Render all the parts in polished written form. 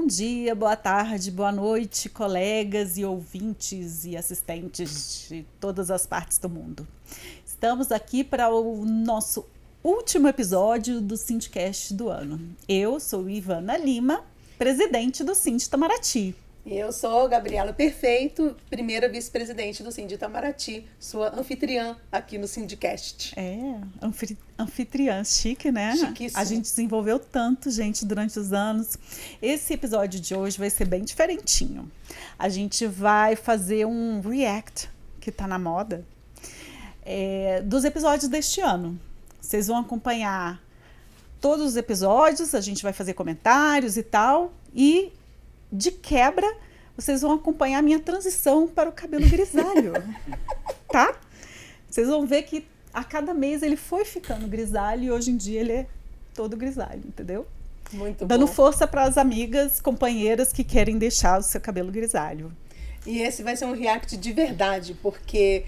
Bom dia, boa tarde, boa noite, colegas e ouvintes e assistentes de todas as partes do mundo. Estamos aqui para o nosso último episódio do Sindicast do ano. Eu sou Ivana Lima, presidente do Sind Itamaraty. Eu sou Gabriela Perfeito, primeira vice-presidente do Sind Itamaraty, sua anfitriã aqui no Sindicast. Anfitriã, chique, né? Chiquíssimo. A gente desenvolveu tanto, gente, durante os anos. Esse episódio de hoje vai ser bem diferentinho. A gente vai fazer um react, que tá na moda, dos episódios deste ano. Vocês vão acompanhar todos os episódios, a gente vai fazer comentários e tal, e de quebra, vocês vão acompanhar a minha transição para o cabelo grisalho, tá? Vocês vão ver que a cada mês ele foi ficando grisalho e hoje em dia ele é todo grisalho, entendeu? Muito bom. Dando força para as amigas, companheiras que querem deixar o seu cabelo grisalho. E esse vai ser um react de verdade, porque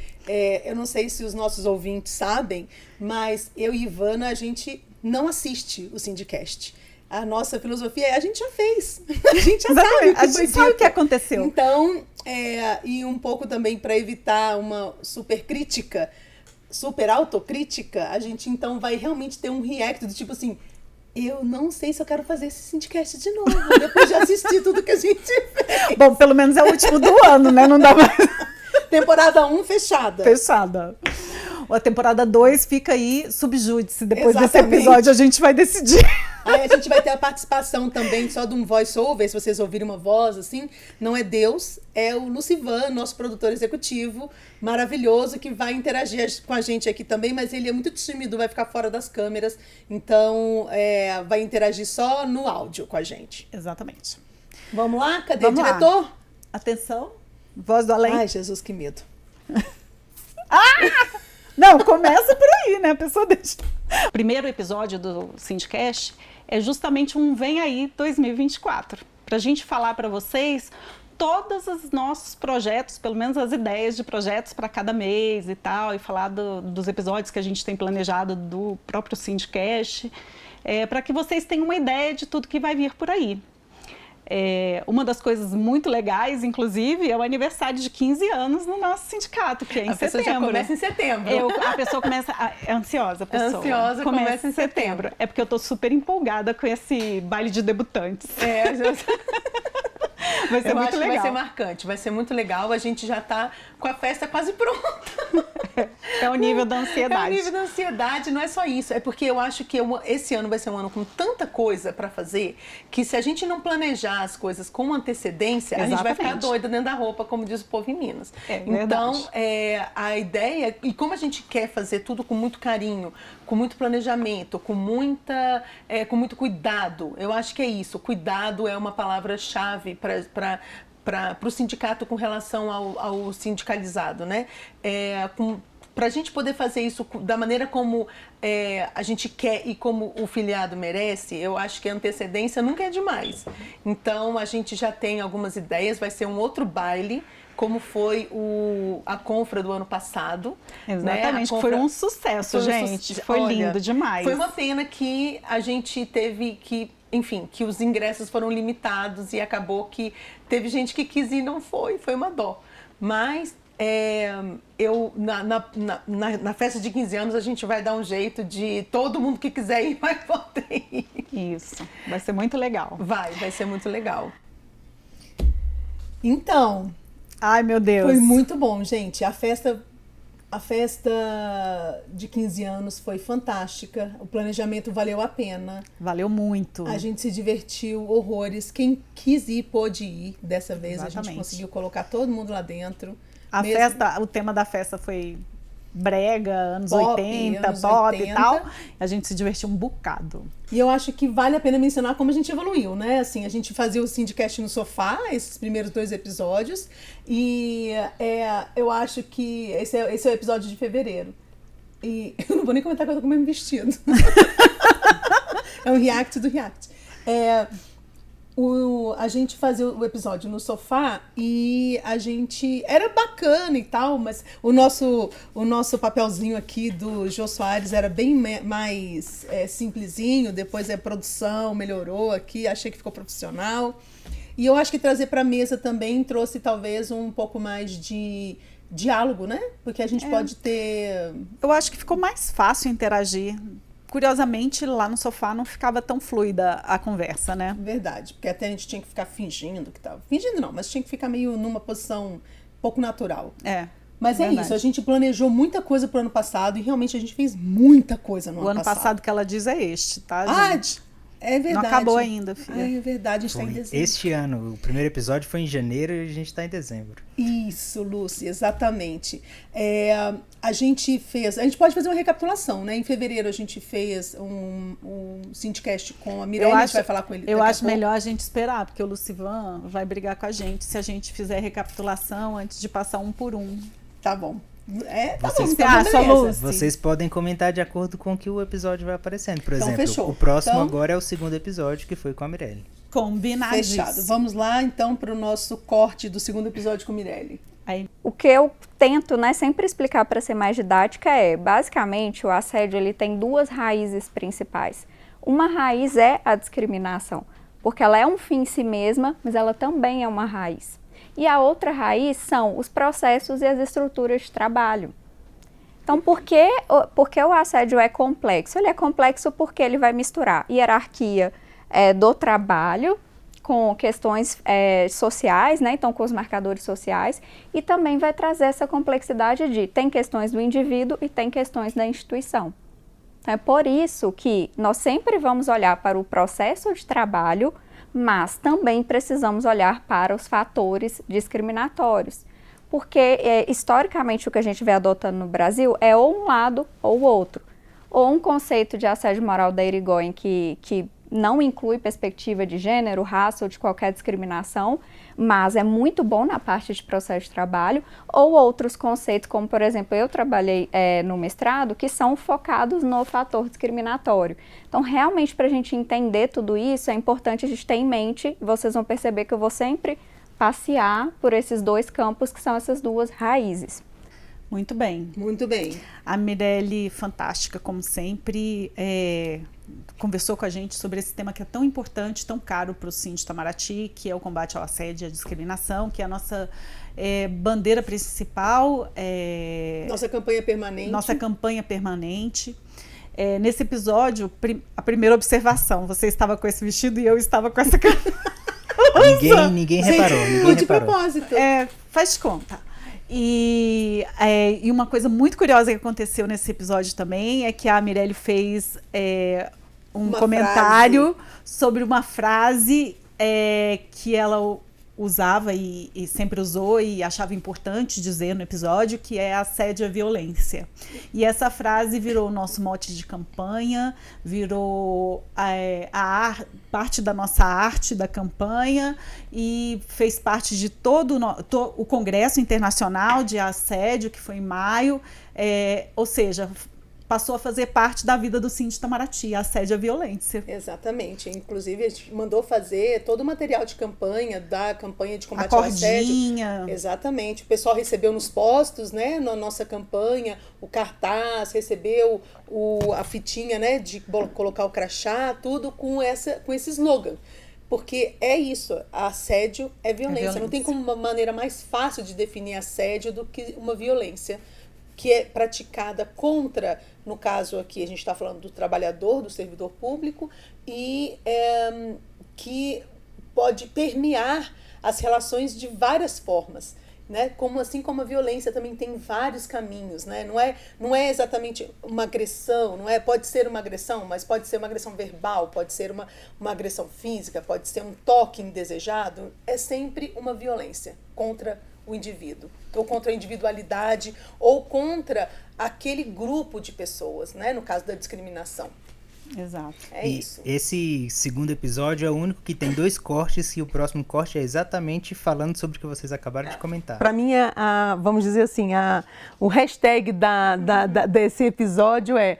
eu não sei se os nossos ouvintes sabem, mas eu e Ivana, a gente não assiste o Sindicast. A nossa filosofia a gente já fez. A gente já sabe o que a gente sabe o que aconteceu. Então, e um pouco também para evitar uma super crítica, super autocrítica, a gente então vai realmente ter um react do tipo assim, eu não sei se eu quero fazer esse Sindicast de novo, depois de assistir tudo que a gente fez. Bom, pelo menos é o último do ano, né? Não dá mais. Temporada 1 fechada. Fechada. A temporada 2 fica aí subjúdice. Depois Exatamente. desse episódio a gente vai decidir. Aí a gente vai ter a participação também só de um voice-over, se vocês ouvirem uma voz assim. Não é Deus, é o Lucivan, nosso produtor executivo, maravilhoso, que vai interagir com a gente aqui também, mas ele é muito tímido, vai ficar fora das câmeras, então vai interagir só no áudio com a gente. Exatamente. Vamos lá? Cadê Vamos o diretor? lá. Atenção, voz do além. Ai, Jesus, que medo. Não, começa por aí, né? A pessoa deixa. O primeiro episódio do Sindicast é justamente um Vem Aí 2024. Para a gente falar para vocês todos os nossos projetos, pelo menos as ideias de projetos para cada mês e tal, e falar dos episódios que a gente tem planejado do próprio Sindicast, para que vocês tenham uma ideia de tudo que vai vir por aí. Uma das coisas muito legais, inclusive, é o aniversário de 15 anos no nosso sindicato, que é em setembro. A pessoa já começa em setembro. A pessoa começa... É ansiosa a pessoa. Ansiosa, começa em setembro. É porque eu tô super empolgada com esse baile de debutantes. Vai ser muito legal. Vai ser marcante, vai ser muito legal. A gente já tá com a festa quase pronta. É o nível da ansiedade. É o nível da ansiedade, não é só isso. É porque eu acho que esse ano vai ser um ano com tanta coisa para fazer, que se a gente não planejar as coisas com antecedência, Exatamente. A gente vai ficar doida dentro da roupa, como diz o povo em Minas. Então, a ideia, e como a gente quer fazer tudo com muito carinho, com muito planejamento, com muito cuidado, eu acho que é isso. Cuidado é uma palavra-chave para o sindicato com relação ao sindicalizado, né? Para a gente poder fazer isso da maneira como a gente quer e como o filiado merece, eu acho que a antecedência nunca é demais. Então, a gente já tem algumas ideias, vai ser um outro baile, como foi a Confra do ano passado. Exatamente, né? Foi um sucesso, gente. Foi lindo demais. Foi uma pena que a gente teve que... Enfim, que os ingressos foram limitados e acabou que teve gente que quis ir e não foi uma dó. Mas na festa de 15 anos a gente vai dar um jeito de todo mundo que quiser ir vai poder ir. Isso, vai ser muito legal. Vai ser muito legal. Então, ai meu Deus. Foi muito bom, gente. A festa de 15 anos foi fantástica, o planejamento valeu a pena. Valeu muito. A gente se divertiu horrores. Quem quis ir, pôde ir. Dessa vez Exatamente. A gente conseguiu colocar todo mundo lá dentro. O tema da festa foi brega, anos Pop, 80, anos pop 80. e tal. A gente se divertiu um bocado. E eu acho que vale a pena mencionar como a gente evoluiu, né? Assim, a gente fazia o Sindicast no sofá, esses primeiros 2 episódios, e eu acho que esse é o episódio de fevereiro. E eu não vou nem comentar que eu tô com o mesmo vestido. É um react do react. a gente fazia o episódio no sofá e a gente... Era bacana e tal, mas o nosso papelzinho aqui do Jô Soares era bem mais simplesinho. Depois a produção melhorou aqui, achei que ficou profissional. E eu acho que trazer para a mesa também trouxe talvez um pouco mais de diálogo, né? Porque a gente pode ter... Eu acho que ficou mais fácil interagir. Curiosamente, lá no sofá não ficava tão fluida a conversa, né? Verdade, porque até a gente tinha que ficar fingindo que tava... Fingindo não, mas tinha que ficar meio numa posição pouco natural. Mas verdade. É isso, a gente planejou muita coisa pro ano passado e realmente a gente fez muita coisa no ano passado. O ano passado que ela diz é este, tá, gente? É verdade. Não acabou ainda, filha. É verdade, a gente tá em dezembro. Este ano, o primeiro episódio foi em janeiro e a gente tá em dezembro. Isso, Lúcia, exatamente. A gente pode fazer uma recapitulação, né? Em fevereiro a gente fez um Sindicast com a Mirelle, a gente vai falar com ele. Eu acho melhor a gente esperar, porque o Lucivan vai brigar com a gente se a gente fizer recapitulação antes de passar um por um. Tá bom. Vocês podem comentar de acordo com o que o episódio vai aparecendo. Por exemplo, fechou. O próximo agora é o segundo episódio, que foi com a Mirelle. Combinadíssimo. Fechado. Vamos lá, então, para o nosso corte do segundo episódio com a Mirelle. O que eu tento, né, sempre explicar para ser mais didática basicamente, o assédio ele tem duas raízes principais. Uma raiz é a discriminação, porque ela é um fim em si mesma, mas ela também é uma raiz. E a outra raiz são os processos e as estruturas de trabalho. Então, por que o assédio é complexo? Ele é complexo porque ele vai misturar hierarquia do trabalho com questões sociais, né? Então com os marcadores sociais, e também vai trazer essa complexidade de tem questões do indivíduo e tem questões da instituição. Então, é por isso que nós sempre vamos olhar para o processo de trabalho, mas também precisamos olhar para os fatores discriminatórios, porque historicamente o que a gente vem adotando no Brasil é ou um lado ou o outro, ou um conceito de assédio moral da Irigoyen que não inclui perspectiva de gênero, raça ou de qualquer discriminação, mas é muito bom na parte de processo de trabalho, ou outros conceitos, como por exemplo, eu trabalhei no mestrado, que são focados no fator discriminatório. Então, realmente, para a gente entender tudo isso, é importante a gente ter em mente, vocês vão perceber que eu vou sempre passear por esses dois campos, que são essas duas raízes. Muito bem. Muito bem. A Mirelle, fantástica, como sempre, conversou com a gente sobre esse tema que é tão importante, tão caro para o Síndico Itamaraty, que é o combate ao assédio e à discriminação, que é a nossa bandeira principal. Nossa campanha permanente. Nossa campanha permanente. Nesse episódio, a primeira observação, você estava com esse vestido e eu estava com essa camisa. Ninguém reparou. Foi de propósito. Faz de conta. E uma coisa muito curiosa que aconteceu nesse episódio também é que a Mirelle fez um comentário sobre uma frase que ela usava e sempre usou e achava importante dizer no episódio, que é assédio à violência. E essa frase virou o nosso mote de campanha, virou parte da nossa arte da campanha e fez parte de todo o Congresso Internacional de Assédio, que foi em maio, ou seja, passou a fazer parte da vida do Síndico Itamaraty, assédio à violência. Exatamente. Inclusive, a gente mandou fazer todo o material de campanha, da campanha de combate ao assédio. Exatamente. O pessoal recebeu nos postos, né, na nossa campanha, o cartaz, recebeu a fitinha, né, de colocar o crachá, tudo com esse slogan. Porque é isso, assédio é violência. Não tem como uma maneira mais fácil de definir assédio do que uma violência que é praticada contra, no caso aqui a gente está falando do trabalhador, do servidor público, e que pode permear as relações de várias formas, né? Assim como a violência também tem vários caminhos, né? Não é exatamente uma agressão, pode ser uma agressão, mas pode ser uma agressão verbal, pode ser uma agressão física, pode ser um toque indesejado, é sempre uma violência contra o indivíduo, ou contra a individualidade, ou contra aquele grupo de pessoas, né? No caso da discriminação. Exato. Isso. Esse segundo episódio é o único que tem 2 cortes, e o próximo corte é exatamente falando sobre o que vocês acabaram de comentar. Para mim, vamos dizer assim, o hashtag desse episódio é: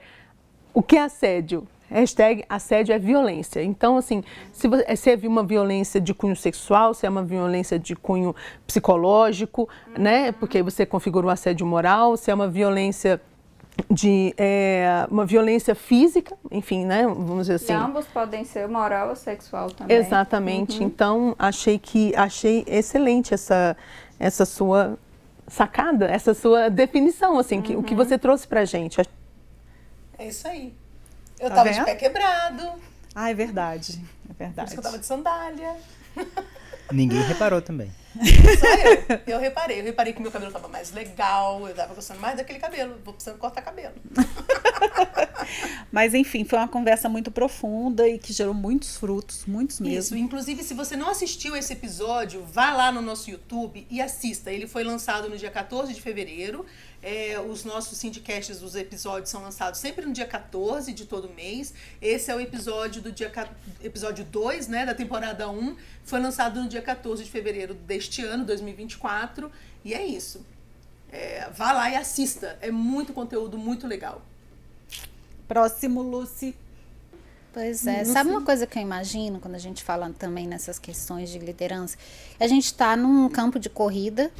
o que é assédio? Hashtag assédio é violência. Então, assim, se é uma violência de cunho sexual, se é uma violência de cunho psicológico, né? Porque aí você configura o assédio moral, se é uma violência uma violência física, enfim, né? Vamos dizer assim. E ambos podem ser moral ou sexual também. Exatamente. Então, achei excelente essa sua sacada, essa sua definição, assim, o que você trouxe pra gente. É isso aí. Eu Tá tava vendo? de pé quebrado, Ah, é verdade. É por verdade. isso que eu tava de sandália. Ninguém reparou também. Só eu. Eu reparei que meu cabelo tava mais legal, eu tava gostando mais daquele cabelo. Vou precisando cortar cabelo. Mas enfim, foi uma conversa muito profunda e que gerou muitos frutos, muitos mesmo. Isso, inclusive, se você não assistiu esse episódio, vá lá no nosso YouTube e assista. Ele foi lançado no dia 14 de fevereiro. Os nossos syndicasts dos episódios são lançados sempre no dia 14 de todo mês. Esse é o episódio episódio 2, né, da temporada 1. Foi lançado no dia 14 de fevereiro deste ano, 2024. E é isso. Vá lá e assista. É muito conteúdo, muito legal. Próximo, Lucy. Pois é. Sabe uma coisa que eu imagino quando a gente fala também nessas questões de liderança? A gente está num campo de corrida,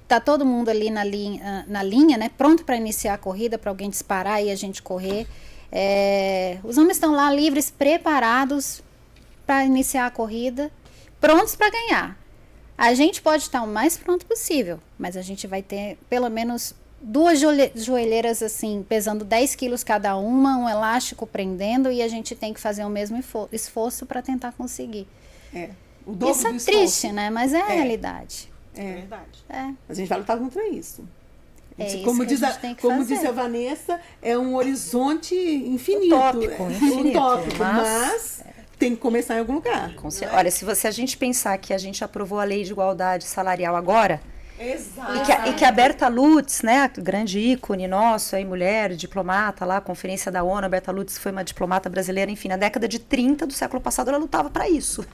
tá todo mundo ali na linha, né? Pronto para iniciar a corrida, para alguém disparar e a gente correr. Os homens estão lá livres, preparados para iniciar a corrida, prontos para ganhar. A gente pode estar o mais pronto possível, mas a gente vai ter pelo menos 2 joelheiras assim, pesando 10 quilos cada uma, um elástico prendendo, e a gente tem que fazer o mesmo esforço para tentar conseguir. O dobro Isso é do esforço. triste, né? Mas é a realidade. É Verdade. A gente vai lutar contra isso. É isso Como que a diz gente tem que como fazer. disse a Vanessa, é um horizonte infinito. Utópico, mas tem que começar em algum lugar. Olha, se a gente pensar que a gente aprovou a lei de igualdade salarial agora, Exato. e que a Berta Lutz, né, a grande ícone nosso, aí, mulher, diplomata lá, conferência da ONU, a Berta Lutz foi uma diplomata brasileira, enfim, na década de 30 do século passado ela lutava para isso.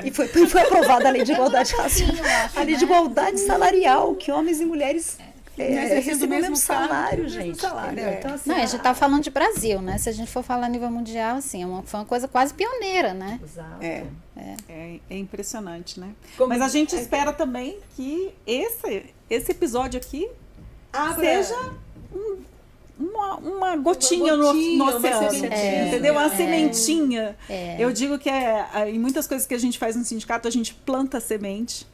E foi aprovada a lei de igualdade a lei de igualdade salarial, que homens e mulheres recebem o mesmo salário, gente. Entendeu? Então, assim, Não, a gente tá falando de Brasil, né? Se a gente for falar a nível mundial, assim, foi uma coisa quase pioneira, né? Exato. É impressionante, né? Mas a gente espera também que esse episódio aqui seja uma gotinha no oceano, entendeu? Uma sementinha. Eu digo que em muitas coisas que a gente faz no sindicato, a gente planta a semente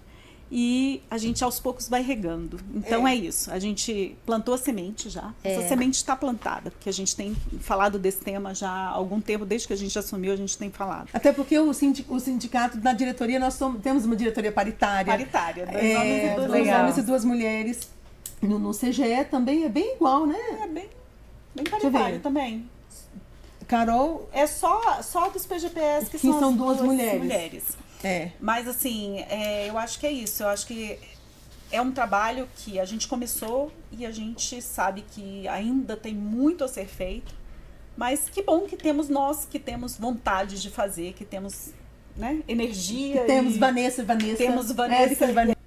e a gente aos poucos vai regando. Então é isso, a gente plantou a semente já. Essa semente está plantada, porque a gente tem falado desse tema já há algum tempo, desde que a gente assumiu, a gente tem falado. Até porque o sindicato, na diretoria, temos uma diretoria paritária. Paritária, 2 homens e 2 2 mulheres. homens e 2 mulheres. No CGE também é bem igual, né? É bem eu paritário ver. também. Carol, É só dos PGPS que Que são são as 2 mulheres. mulheres. Mas assim, eu acho que é isso. Eu acho que é um trabalho que a gente começou e a gente sabe que ainda tem muito a ser feito. Mas que bom que temos nós, que temos vontade de fazer, que temos, né, energia. temos e Vanessa. Temos Vanessa. Érica e Vanessa.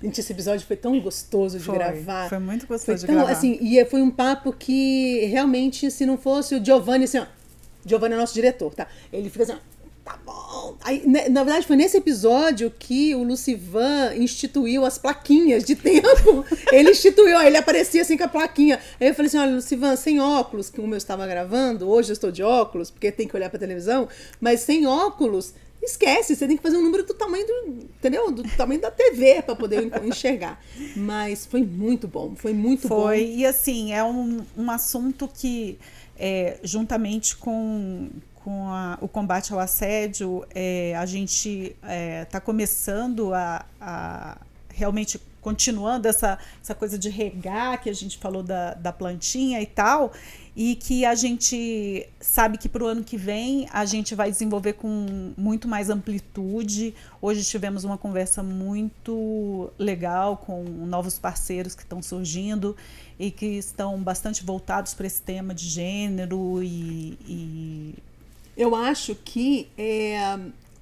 Gente, esse episódio foi tão gostoso de gravar. Foi muito gostoso de Então, gravar. assim, e foi um papo que realmente, se não fosse o Giovanni, assim, ó, Giovanni é nosso diretor, tá? Ele fica assim, ó, tá bom. Aí, na verdade, foi nesse episódio que o Lucivan instituiu as plaquinhas de tempo. Ele instituiu, ó, ele aparecia assim com a plaquinha. Aí eu falei assim, olha, Lucivan, sem óculos, que eu estava gravando, hoje eu estou de óculos, porque tem que olhar pra televisão, mas sem óculos, esquece, você tem que fazer um número do tamanho entendeu? Do tamanho da TV para poder enxergar. Mas foi muito bom, foi muito bom. Foi, e assim, é um assunto que, juntamente com o combate ao assédio, a gente está começando a realmente continuando essa coisa de regar, que a gente falou da plantinha e tal, e que a gente sabe que para o ano que vem a gente vai desenvolver com muito mais amplitude. Hoje tivemos uma conversa muito legal com novos parceiros que estão surgindo e que estão bastante voltados para esse tema de gênero e... Eu acho que,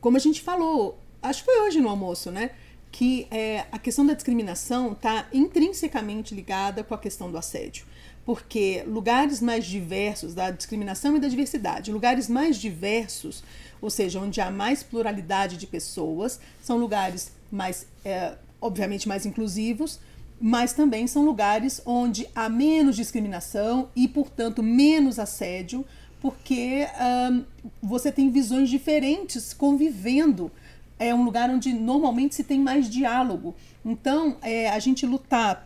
como a gente falou, acho que foi hoje no almoço, né? que a questão da discriminação está intrinsecamente ligada com a questão do assédio. Porque lugares mais diversos, da discriminação e da diversidade, lugares mais diversos, ou seja, onde há mais pluralidade de pessoas, são lugares mais, obviamente, mais inclusivos, mas também são lugares onde há menos discriminação e, portanto, menos assédio, porque você tem visões diferentes convivendo. É um lugar onde normalmente se tem mais diálogo. Então, a gente lutar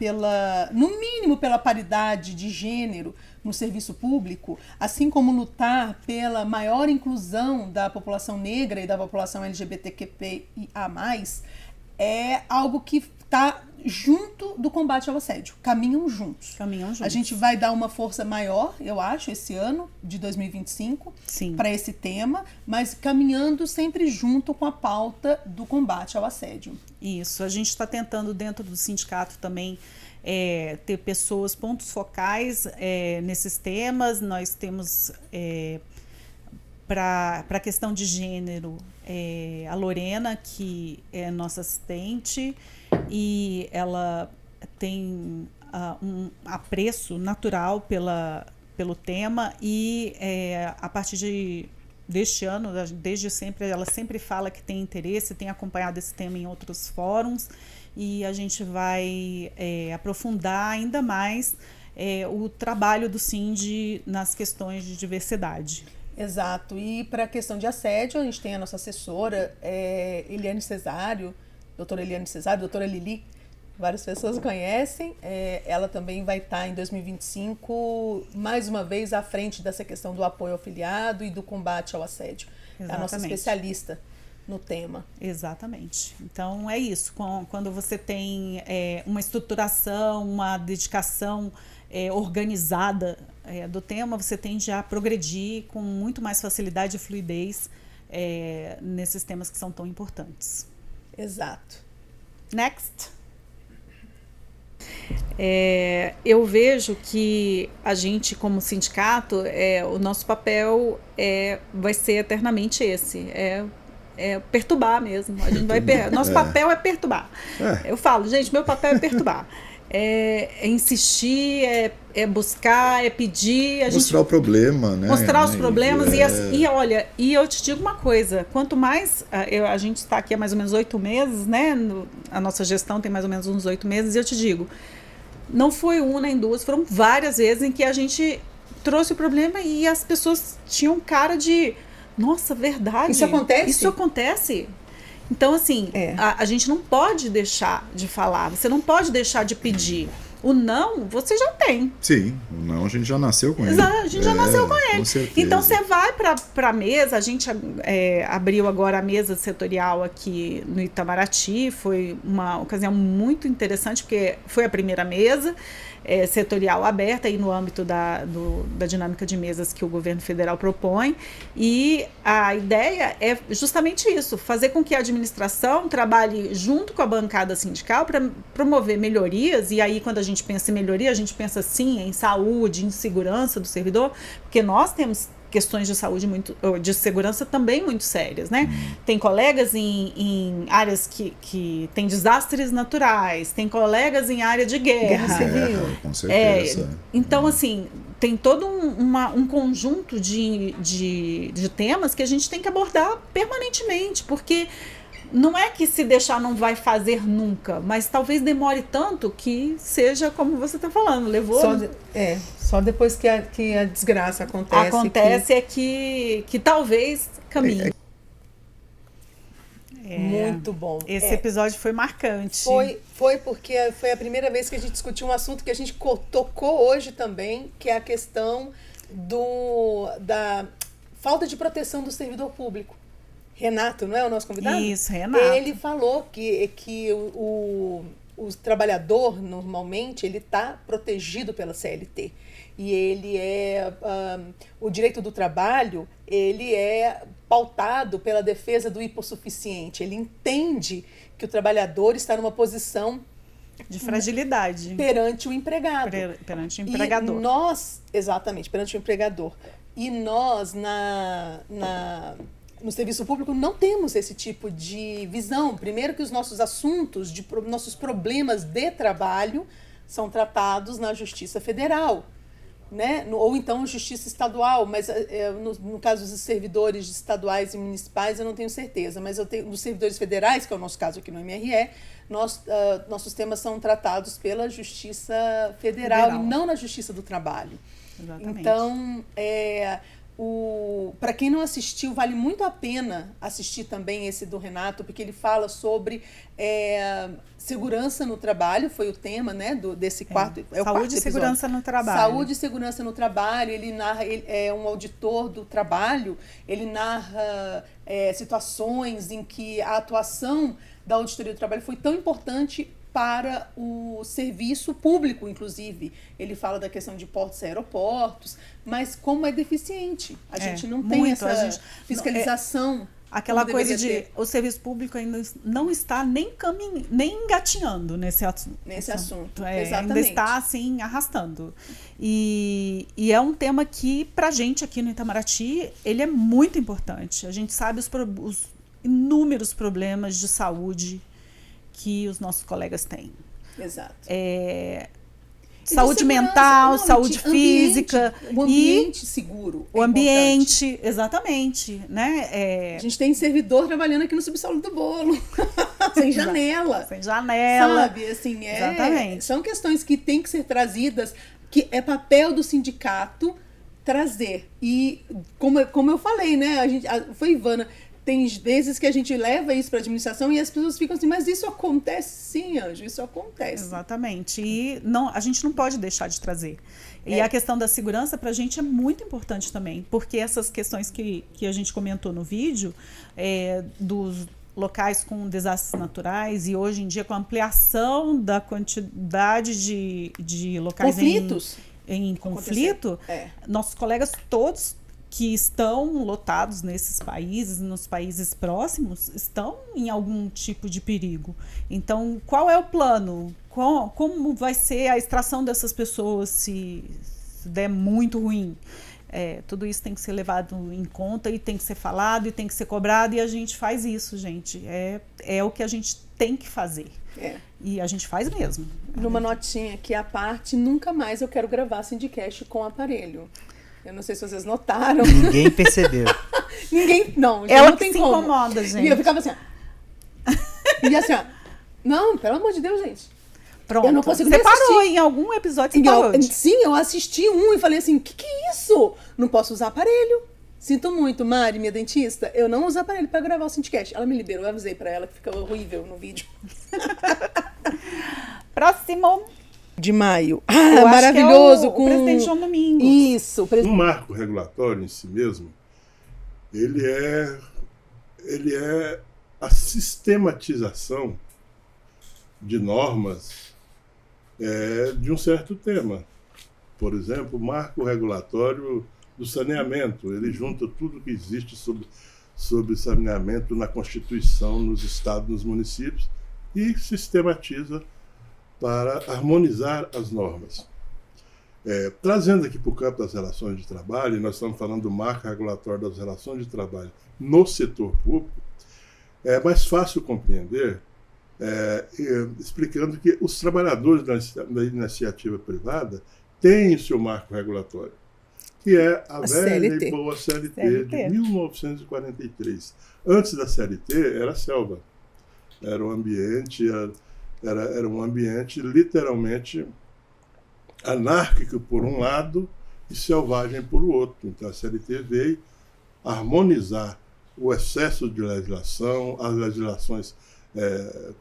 no mínimo pela paridade de gênero no serviço público, assim como lutar pela maior inclusão da população negra e da população LGBTQIA+, é algo que está junto do combate ao assédio. Caminham juntos. A gente vai dar uma força maior, eu acho, esse ano de 2025, para esse tema, mas caminhando sempre junto com a pauta do combate ao assédio. Isso. A gente está tentando, dentro do sindicato também, ter pessoas, pontos focais nesses temas. Nós temos, para a questão de gênero, a Lorena, que é nossa assistente, e ela tem um apreço natural pelo tema, e a partir deste ano, desde sempre, ela sempre fala que tem interesse, tem acompanhado esse tema em outros fóruns, e a gente vai aprofundar ainda mais o trabalho do Cindy nas questões de diversidade. Exato. E para a questão de assédio, a gente tem a nossa assessora, Eliane Cesário, doutora Eliane Cesário, doutora Lili, várias pessoas conhecem. Ela também vai estar em 2025, mais uma vez, à frente dessa questão do apoio ao afiliado e do combate ao assédio. Exatamente. É a nossa especialista no tema. Exatamente. Então, é isso. Quando você tem uma estruturação, uma dedicação organizada do tema, você tende a progredir com muito mais facilidade e fluidez nesses temas que são tão importantes. Exato. Next. Eu vejo que a gente, como sindicato, o nosso papel vai ser eternamente esse. Perturbar mesmo. A gente nosso papel é perturbar. Eu falo, gente, meu papel é perturbar. É insistir, é buscar, é pedir. Mostrar o problema, né? Mostrar os problemas. E olha, eu te digo uma coisa, quanto mais a gente está aqui há mais ou menos 8 meses, né? A nossa gestão tem mais ou menos uns 8 meses, e eu te digo, não foi uma nem duas, foram várias vezes em que a gente trouxe o problema e as pessoas tinham cara de, nossa, verdade. Isso acontece? Isso acontece. Então, assim, a gente não pode deixar de falar, você não pode deixar de pedir. O não, você já tem. Sim, o não a gente já nasceu com ele. A gente já nasceu com ele. Com certeza. Então, você vai para a mesa, a gente abriu agora a mesa setorial aqui no Itamaraty, foi uma ocasião muito interessante, porque foi a primeira mesa setorial aberta aí no âmbito da dinâmica de mesas que o governo federal propõe, e a ideia é justamente isso, fazer com que a administração trabalhe junto com a bancada sindical para promover melhorias. E aí, quando a gente pensa em melhoria, a gente pensa sim em saúde, em segurança do servidor, porque nós temos questões de saúde, de segurança também muito sérias, né? Tem colegas em áreas que tem desastres naturais, tem colegas em área de guerra civil. Com certeza. Então, assim, tem todo um conjunto de temas que a gente tem que abordar permanentemente, porque não é que se deixar não vai fazer nunca, mas talvez demore tanto que seja como você está falando, levou... Só depois que a desgraça acontece. Acontece que talvez caminhe. Muito bom. Esse episódio foi marcante. Foi porque foi a primeira vez que a gente discutiu um assunto que a gente tocou hoje também, que é a questão da falta de proteção do servidor público. Renato, não é o nosso convidado? Isso, Renato. Ele falou que o trabalhador, normalmente, ele está protegido pela CLT. E ele o direito do trabalho, ele é pautado pela defesa do hipossuficiente. Ele entende que o trabalhor está numa posição de fragilidade perante o empregado. Perante o empregador. E nós, exatamente, perante o empregador. E nós, no serviço público não temos esse tipo de visão. Primeiro que os nossos assuntos, nossos problemas de trabalho são tratados na Justiça Federal, né? Ou então Justiça Estadual, mas no caso dos servidores estaduais e municipais eu não tenho certeza, mas eu tenho dos servidores federais, que é o nosso caso aqui no MRE, nossos temas são tratados pela Justiça Federal e não na Justiça do Trabalho. Exatamente. Então, para quem não assistiu, vale muito a pena assistir também esse do Renato, porque ele fala sobre segurança no trabalho, foi o tema, né, desse quarto. Saúde e segurança no trabalho. Saúde e segurança no trabalho. Ele narra, ele é um auditor do trabalho, ele narra situações em que a atuação da auditoria do trabalho foi tão importante para o serviço público, inclusive. Ele fala da questão de portos e aeroportos, mas como é deficiente. A gente não tem essa fiscalização. Aquela coisa de o serviço público ainda não está nem engatinhando nesse assunto. Exatamente. Ainda está assim arrastando. E é um tema que pra gente aqui no Itamaraty ele é muito importante. A gente sabe os inúmeros problemas de saúde que os nossos colegas têm. Exato. Saúde mental, saúde física. O ambiente seguro. O ambiente, exatamente. Né? A gente tem servidor trabalhando aqui no subsolo do bolo. Sem janela. Sem janela. Sabe? Assim, Exatamente. São questões que têm que ser trazidas, que é papel do sindicato trazer. E como eu falei, né? Foi Ivana. Tem vezes que a gente leva isso para a administração e as pessoas ficam assim, mas isso acontece? Sim, Anjo, isso acontece. Exatamente. E a gente não pode deixar de trazer. E a questão da segurança para a gente é muito importante também, porque essas questões que a gente comentou no vídeo, dos locais com desastres naturais e hoje em dia com a ampliação da quantidade de locais em conflito, nossos colegas todos que estão lotados nesses países, nos países próximos, estão em algum tipo de perigo. Então, qual é o plano? Como vai ser a extração dessas pessoas se der muito ruim? Tudo isso tem que ser levado em conta e tem que ser falado e tem que ser cobrado e a gente faz isso, gente. É o que a gente tem que fazer. E a gente faz mesmo. Numa notinha aqui à parte, nunca mais eu quero gravar Sindicast com aparelho. Eu não sei se vocês notaram. Ninguém percebeu. Não, ela não tem se como. Incomoda, gente. E eu ficava assim, e assim, não, pelo amor de Deus, gente. Pronto. Eu não consigo Você nem parou assistir. em algum episódio, você parou. Sim, eu assisti e falei assim, que é isso? Não posso usar aparelho. Sinto muito, Mari, minha dentista, eu não uso aparelho para gravar o Sindicast. Ela me liberou, eu avisei para ela que fica horrível no vídeo. Próximo. De maio. Maravilhoso. Com o presidente João Domingos. Isso. O marco regulatório em si mesmo, ele é a sistematização de normas de um certo tema. Por exemplo, o marco regulatório do saneamento. Ele junta tudo que existe sobre saneamento na Constituição, nos estados, nos municípios e sistematiza para harmonizar as normas. Trazendo aqui para o campo das relações de trabalho, nós estamos falando do marco regulatório das relações de trabalho no setor público, é mais fácil compreender explicando que os trabalhadores da iniciativa privada têm o seu marco regulatório, que é a velha e boa CLT de 1943. Antes da CLT era selva, era um ambiente... Era um ambiente literalmente anárquico por um lado e selvagem por outro. Então a CLT veio harmonizar o excesso de legislação, as legislações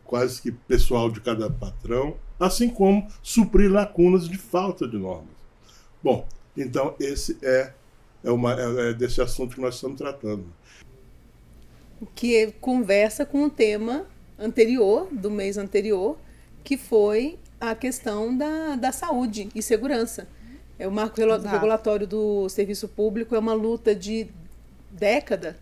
quase que pessoal de cada patrão, assim como suprir lacunas de falta de normas. Bom, então esse é desse assunto que nós estamos tratando. Que conversa com o tema anterior, do mês anterior, que foi a questão da saúde e segurança. O marco regulatório do serviço público é uma luta de década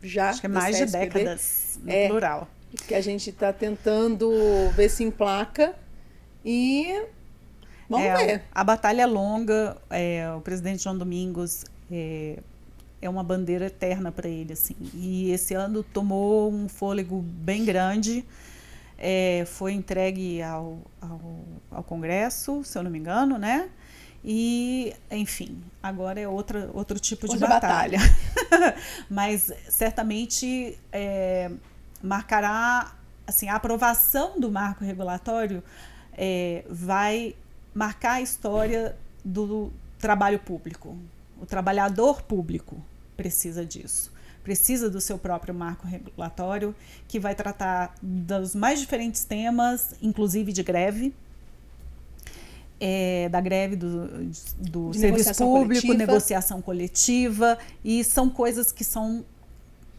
já. Acho que é mais de décadas, no plural. Que a gente está tentando ver se emplaca e vamos ver. A batalha é longa, o presidente João Domingos uma bandeira eterna para ele, assim. E esse ano tomou um fôlego bem grande. Foi entregue ao Congresso, se eu não me engano, né? E, enfim, agora é outro tipo de batalha. Mas certamente marcará, assim, a aprovação do marco regulatório vai marcar a história do trabalho público. O trabalhador público precisa disso. Precisa do seu próprio marco regulatório, que vai tratar dos mais diferentes temas, inclusive de greve, da greve do serviço público, negociação coletiva, e são coisas que são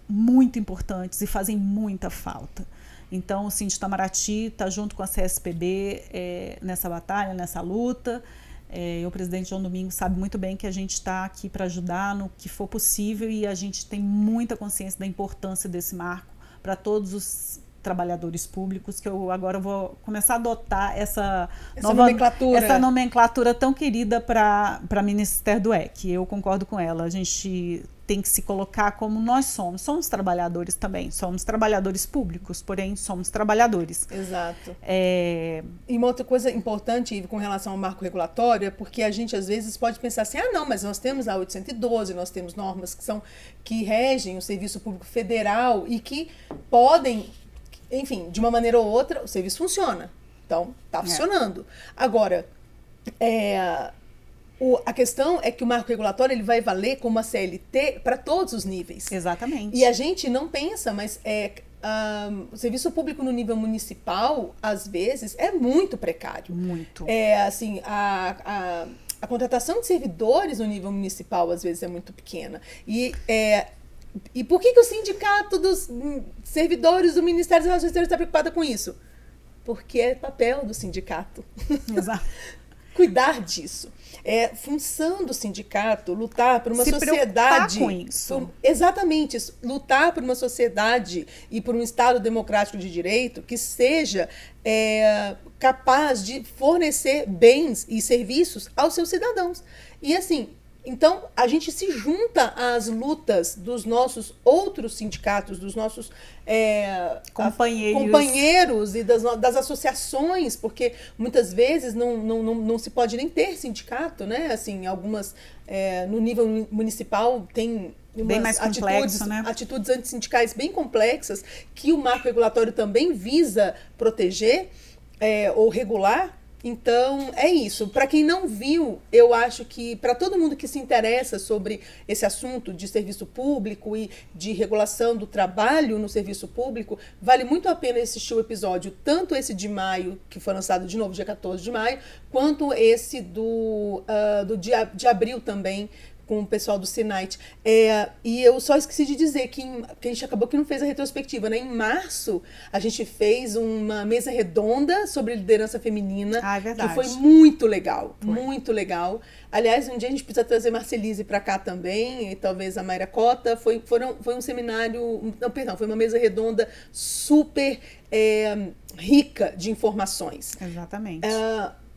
muito importantes e fazem muita falta. Então, o Síndico Itamaraty está junto com a CSPB nessa batalha, nessa luta. O presidente João Domingos sabe muito bem que a gente está aqui para ajudar no que for possível, e a gente tem muita consciência da importância desse marco para todos os trabalhadores públicos, que eu agora vou começar a adotar essa nomenclatura tão querida para o Ministério do EC. Eu concordo com ela. A gente tem que se colocar como nós somos. Somos trabalhadores também. Somos trabalhadores públicos, porém somos trabalhadores. Exato. E uma outra coisa importante, Ive, com relação ao marco regulatório, é porque a gente às vezes pode pensar assim, não, mas nós temos a 812, nós temos normas que regem o serviço público federal e que podem, enfim, de uma maneira ou outra, o serviço funciona. Então, está funcionando. Agora, a questão é que o marco regulatório ele vai valer como a CLT para todos os níveis. Exatamente. E a gente não pensa, mas o serviço público no nível municipal, às vezes, é muito precário. Muito. Assim, a contratação de servidores no nível municipal, às vezes, é muito pequena. E por que o sindicato dos servidores do Ministério das Relações Exteriores está preocupado com isso? Porque é papel do sindicato. Exato. Cuidar disso. É função do sindicato lutar por uma sociedade... com isso. Exatamente isso. Lutar por uma sociedade e por um Estado democrático de direito que seja capaz de fornecer bens e serviços aos seus cidadãos. E assim... Então, a gente se junta às lutas dos nossos outros sindicatos, dos nossos companheiros e das associações, porque muitas vezes não se pode nem ter sindicato, né? Assim, algumas, no nível municipal, tem bem mais complexo, né? Atitudes antissindicais bem complexas, que o marco regulatório também visa proteger ou regular. Então, é isso. Para quem não viu, eu acho que para todo mundo que se interessa sobre esse assunto de serviço público e de regulação do trabalho no serviço público, vale muito a pena assistir o episódio, tanto esse de maio, que foi lançado de novo dia 14 de maio, quanto esse de abril também, com o pessoal do CNIT. E eu só esqueci de dizer que a gente acabou que não fez a retrospectiva, né? Em março, a gente fez uma mesa redonda sobre liderança feminina, verdade. Que foi muito legal, muito legal. Aliás, um dia a gente precisa trazer Marcelise para cá também, e talvez a Mayra Cota. Foi um seminário, foi uma mesa redonda super rica de informações. Exatamente.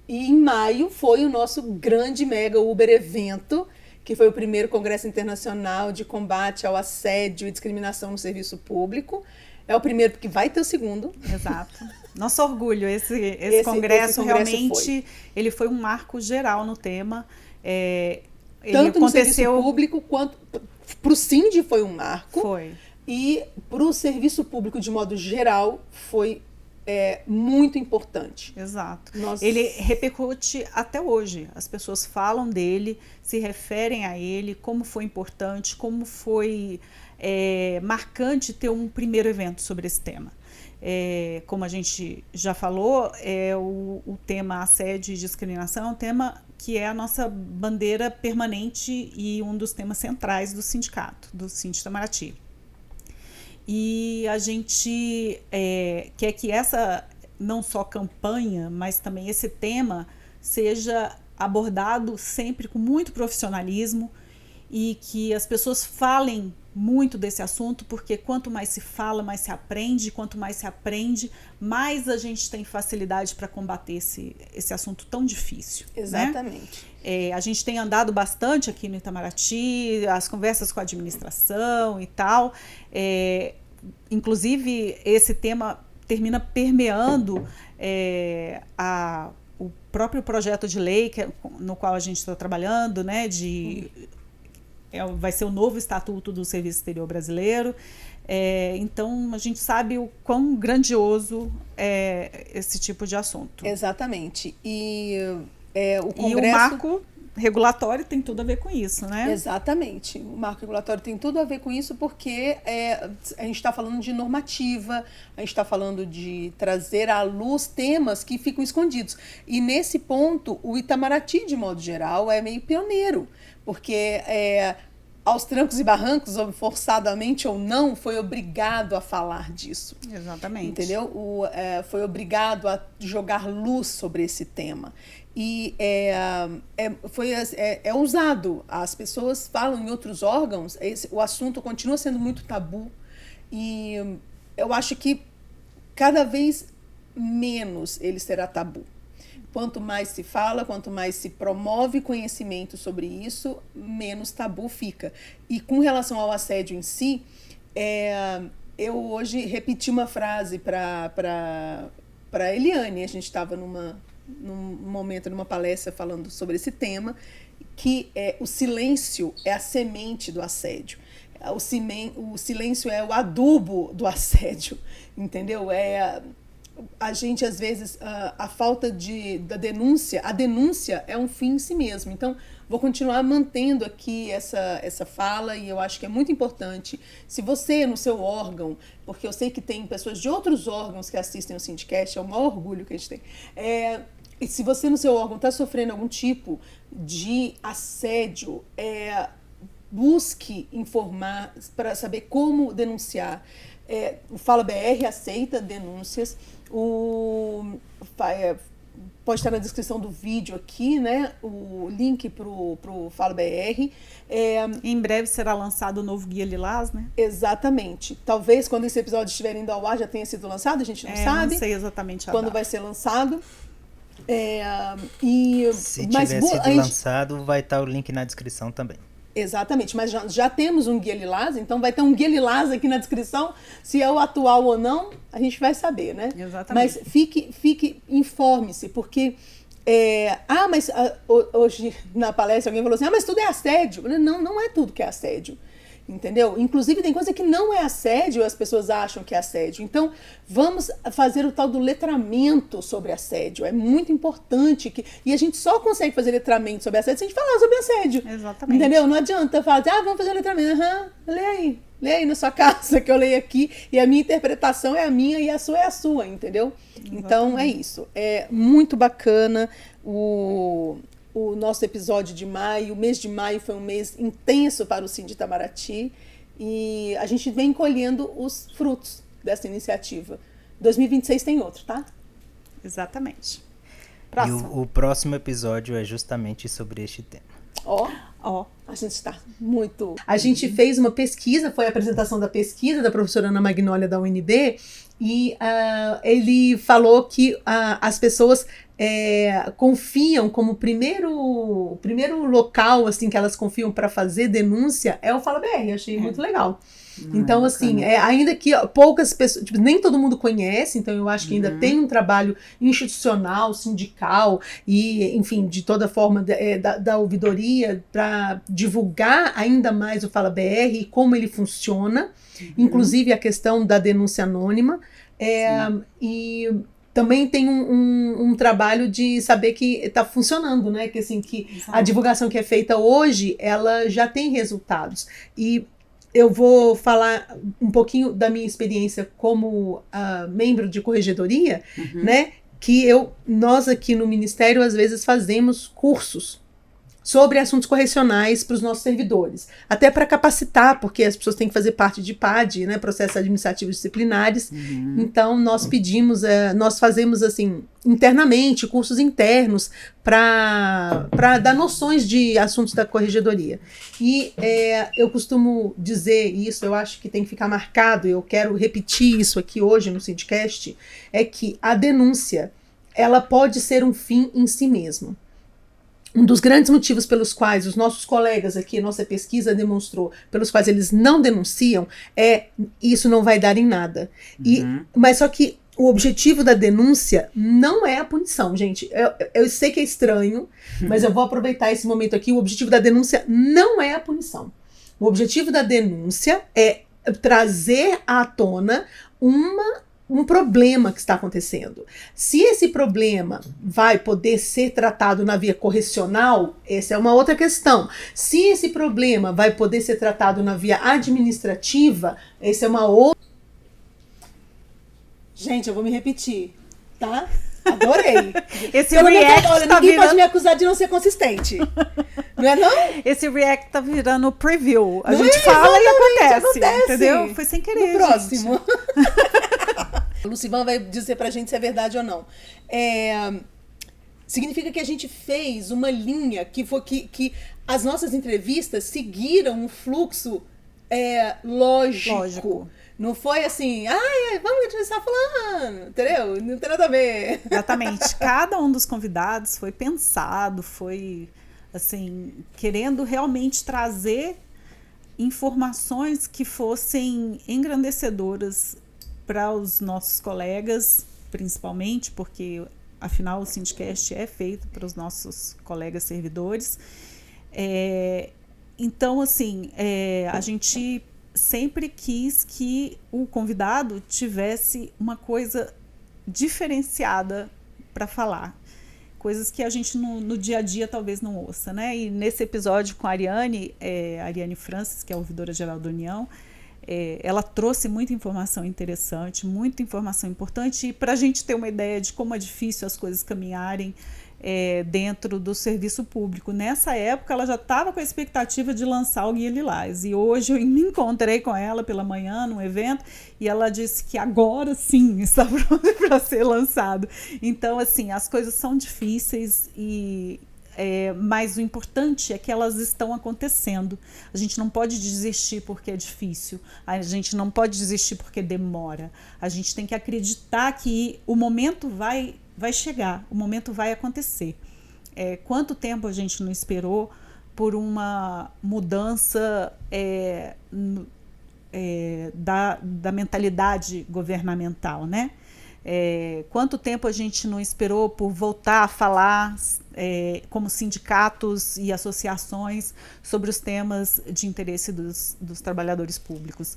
E em maio foi o nosso grande mega Uber evento, que foi o primeiro Congresso Internacional de Combate ao Assédio e Discriminação no Serviço Público. É o primeiro, porque vai ter o segundo. Exato. Nosso orgulho, esse congresso realmente ele foi um marco geral no tema. Tanto no serviço público, quanto para o Cindy foi um marco. Foi. E para o serviço público, de modo geral, foi muito importante. Exato. Ele repercute até hoje. As pessoas falam dele, se referem a ele, como foi importante, como foi marcante ter um primeiro evento sobre esse tema. Como a gente já falou, o tema assédio e discriminação é um tema que é a nossa bandeira permanente e um dos temas centrais do sindicato, do Síndico Itamaraty. E a gente quer que essa, não só campanha, mas também esse tema seja abordado sempre com muito profissionalismo e que as pessoas falem muito desse assunto, porque quanto mais se fala, mais se aprende, quanto mais se aprende, mais a gente tem facilidade para combater esse assunto tão difícil. Exatamente. Né? A gente tem andado bastante aqui no Itamaraty, as conversas com a administração e tal, inclusive esse tema termina permeando o próprio projeto de lei no qual a gente está trabalhando, né, vai ser o novo Estatuto do Serviço Exterior Brasileiro. Então, a gente sabe o quão grandioso é esse tipo de assunto. Exatamente. E o Congresso... E o marco regulatório tem tudo a ver com isso, né? Exatamente. O marco regulatório tem tudo a ver com isso porque a gente está falando de normativa, a gente está falando de trazer à luz temas que ficam escondidos. E nesse ponto, o Itamaraty, de modo geral, é meio pioneiro, porque aos trancos e barrancos, ou forçadamente ou não, foi obrigado a falar disso. Exatamente. Entendeu? Foi obrigado a jogar luz sobre esse tema. E é ousado. As pessoas falam em outros órgãos, o assunto continua sendo muito tabu. E eu acho que cada vez menos ele será tabu. Quanto mais se fala, quanto mais se promove conhecimento sobre isso, menos tabu fica. E com relação ao assédio em si, eu hoje repeti uma frase para Eliane. A gente estava num momento, numa palestra falando sobre esse tema, que o silêncio é a semente do assédio. O silêncio é o adubo do assédio, entendeu? A gente, às vezes, a falta da denúncia, a denúncia é um fim em si mesmo. Então, vou continuar mantendo aqui essa fala, e eu acho que é muito importante, se você, no seu órgão, porque eu sei que tem pessoas de outros órgãos que assistem o Sindicast, é o maior orgulho que a gente tem, e se você, no seu órgão, está sofrendo algum tipo de assédio, busque informar para saber como denunciar. O Fala BR aceita denúncias. Pode estar na descrição do vídeo aqui, né, o link pro Fala BR. Em breve será lançado o novo Guia Lilás, né? Exatamente. Talvez quando esse episódio estiver indo ao ar já tenha sido lançado, a gente não sabe. Não sei exatamente quando vai ser lançado. Se tiver sido lançado, vai estar o link na descrição também. Exatamente, mas já temos um Guia Lilás, então vai ter um Guia Lilás aqui na descrição. Se é o atual ou não, a gente vai saber, né? Exatamente. Mas informe-se, porque... mas hoje na palestra alguém falou assim, mas tudo é assédio. Não é tudo que é assédio. Entendeu? Inclusive tem coisa que não é assédio, as pessoas acham que é assédio. Então, vamos fazer o tal do letramento sobre assédio. É muito importante e a gente só consegue fazer letramento sobre assédio se a gente falar sobre assédio. Exatamente. Entendeu? Não adianta falar, vamos fazer um letramento. Lê aí na sua casa, que eu leio aqui, e a minha interpretação é a minha e a sua é a sua, entendeu? Exatamente. Então, é isso. É muito bacana o nosso episódio de maio. O mês de maio foi um mês intenso para o Sindi Itamaraty e a gente vem colhendo os frutos dessa iniciativa. 2026 tem outro, tá? Exatamente. Próximo. E o próximo episódio é justamente sobre este tema. A gente está muito... A gente fez uma pesquisa, foi a apresentação da pesquisa da professora Ana Magnólia da UNB, e ele falou que as pessoas confiam como primeiro local assim, que elas confiam para fazer denúncia é o Fala BR. Achei muito legal. Então, assim, ainda que poucas pessoas, nem todo mundo conhece, então eu acho que ainda tem um trabalho institucional, sindical e, enfim, de toda forma da ouvidoria para divulgar ainda mais o Fala BR e como ele funciona, inclusive a questão da denúncia anônima. E também tem um trabalho de saber que está funcionando, né? Que, assim, que a divulgação que é feita hoje, ela já tem resultados. E eu vou falar um pouquinho da minha experiência como membro de corregedoria, né? Que nós aqui no Ministério, às vezes, fazemos cursos sobre assuntos correcionais para os nossos servidores. Até para capacitar, porque as pessoas têm que fazer parte de PAD, né, processos administrativos disciplinares. Então, nós pedimos, nós fazemos assim, internamente, cursos internos para dar noções de assuntos da corregedoria. E eu costumo dizer isso, eu acho que tem que ficar marcado, eu quero repetir isso aqui hoje no Sindicast, é que a denúncia, ela pode ser um fim em si mesmo. Um dos grandes motivos pelos quais os nossos colegas aqui, nossa pesquisa demonstrou, pelos quais eles não denunciam, isso não vai dar em nada. Mas só que o objetivo da denúncia não é a punição, gente. Eu sei que é estranho, mas eu vou aproveitar esse momento aqui. O objetivo da denúncia não é a punição. O objetivo da denúncia é trazer à tona um problema que está acontecendo. Se esse problema vai poder ser tratado na via correcional, essa é uma outra questão. Se esse problema vai poder ser tratado na via administrativa, essa é uma outra. Gente, eu vou me repetir, tá? Adorei. Esse react ninguém pode me acusar de não ser consistente. Não é não? Esse react tá virando preview. A gente fala e acontece, entendeu? Foi sem querer, no próximo. O Lucivan vai dizer pra gente se é verdade ou não. Significa que a gente fez uma linha que as nossas entrevistas seguiram um fluxo lógico. Não foi assim, vamos entrevistar fulano, entendeu? Não tem nada a ver. Exatamente. Cada um dos convidados foi pensado, foi, assim, querendo realmente trazer informações que fossem engrandecedoras para os nossos colegas, principalmente, porque, afinal, o Sindicast é feito para os nossos colegas servidores. Então, assim, a gente sempre quis que o convidado tivesse uma coisa diferenciada para falar. Coisas que a gente no dia a dia talvez não ouça, né? E nesse episódio com a Ariane Francis, que é a ouvidora-geral da União, ela trouxe muita informação interessante, muita informação importante, e para a gente ter uma ideia de como é difícil as coisas caminharem dentro do serviço público. Nessa época, ela já estava com a expectativa de lançar o Guia Lilás, e hoje eu me encontrei com ela pela manhã num evento, e ela disse que agora sim está pronto para ser lançado. Então, assim, as coisas são difíceis, mas o importante é que elas estão acontecendo. A gente não pode desistir porque é difícil, a gente não pode desistir porque demora. A gente tem que acreditar que o momento vai chegar, o momento vai acontecer. Quanto tempo a gente não esperou por uma mudança da mentalidade governamental, né? Quanto tempo a gente não esperou por voltar a falar como sindicatos e associações sobre os temas de interesse dos trabalhadores públicos.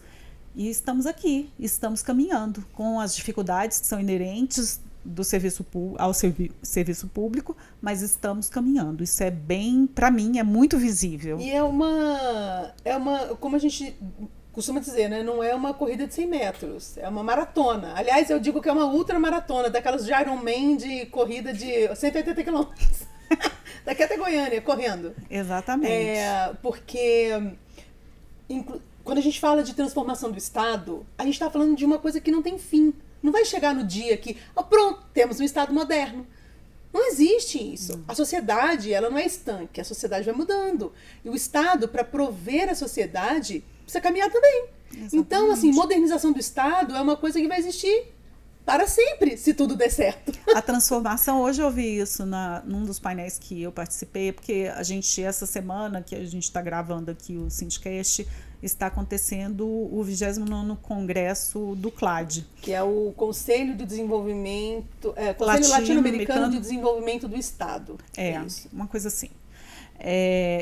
E estamos aqui, estamos caminhando com as dificuldades que são inerentes do serviço ao serviço público, mas estamos caminhando. Isso é bem, para mim, é muito visível. E é uma, como a gente costuma dizer, né? Não é uma corrida de 100 metros, é uma maratona. Aliás, eu digo que é uma ultramaratona, daquelas de Ironman de corrida de 180 quilômetros. Daqui até Goiânia, correndo. Exatamente. Porque quando a gente fala de transformação do Estado, a gente está falando de uma coisa que não tem fim. Não vai chegar no dia que, pronto, temos um Estado moderno. Não existe isso. A sociedade, ela não é estanque, a sociedade vai mudando. E o Estado, para prover a sociedade, precisa caminhar também. Exatamente. Então, assim, modernização do Estado é uma coisa que vai existir para sempre, se tudo der certo. A transformação, hoje eu ouvi isso num dos painéis que eu participei, porque essa semana que a gente está gravando aqui o Sindicast, está acontecendo o 29º Congresso do CLAD. Que é o Conselho de Desenvolvimento, Conselho Latino-Americano de Desenvolvimento do Estado. Isso. Uma coisa assim.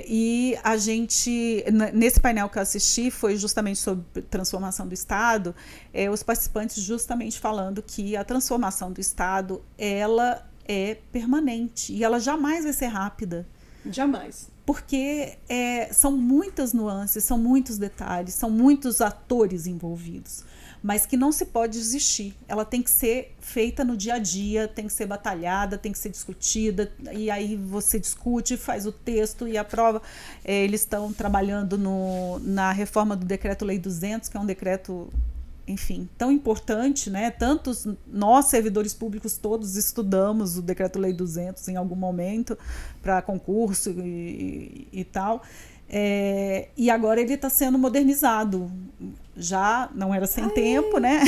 E a gente, nesse painel que eu assisti, foi justamente sobre transformação do Estado, os participantes justamente falando que a transformação do Estado, ela é permanente e ela jamais vai ser rápida. Jamais. Porque são muitas nuances, são muitos detalhes, são muitos atores envolvidos, mas que não se pode desistir. Ela tem que ser feita no dia a dia, tem que ser batalhada, tem que ser discutida, e aí você discute, faz o texto e aprova. Eles estão trabalhando na reforma do Decreto-Lei 200, que é um decreto, enfim, tão importante, né? Tantos nós, servidores públicos, todos estudamos o Decreto-Lei 200 em algum momento para concurso e tal. E agora ele está sendo modernizado. Já não era sem tempo, né?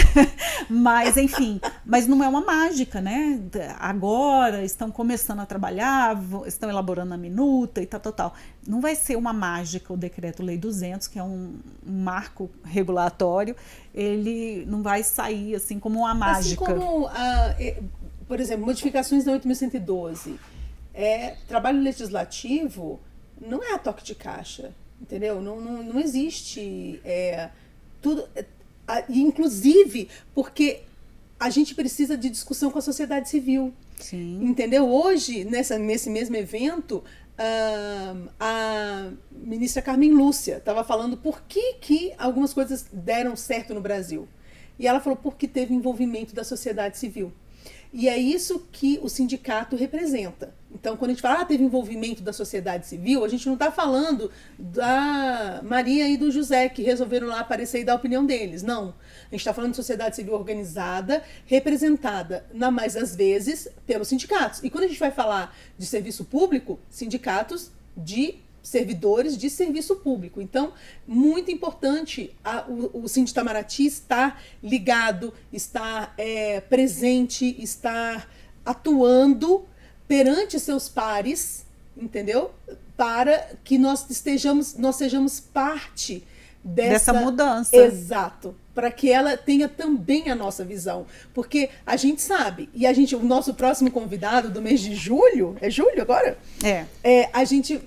Mas, enfim, mas não é uma mágica, né? Agora estão começando a trabalhar, estão elaborando a minuta e tal. Não vai ser uma mágica o Decreto-Lei 200, que é um marco regulatório, ele não vai sair assim como uma mágica. Assim como, por exemplo, modificações da 8.112. Trabalho legislativo não é a toque de caixa, entendeu? Não existe... tudo, inclusive porque a gente precisa de discussão com a sociedade civil. Sim. Entendeu? Hoje, nesse mesmo evento, a ministra Carmen Lúcia estava falando por que algumas coisas deram certo no Brasil. E ela falou porque teve envolvimento da sociedade civil. E é isso que o sindicato representa. Então, quando a gente fala teve envolvimento da sociedade civil, a gente não está falando da Maria e do José, que resolveram lá aparecer e dar a opinião deles. Não. A gente está falando de sociedade civil organizada, representada, na mais das vezes, pelos sindicatos. E quando a gente vai falar de serviço público, sindicatos de servidores de serviço público. Então, muito importante o Sindi Itamaraty estar ligado, estar presente, estar atuando perante seus pares, entendeu? Para que nós sejamos parte dessa mudança. Exato. Para que ela tenha também a nossa visão. Porque a gente sabe, e o nosso próximo convidado do mês de julho, é julho agora? A gente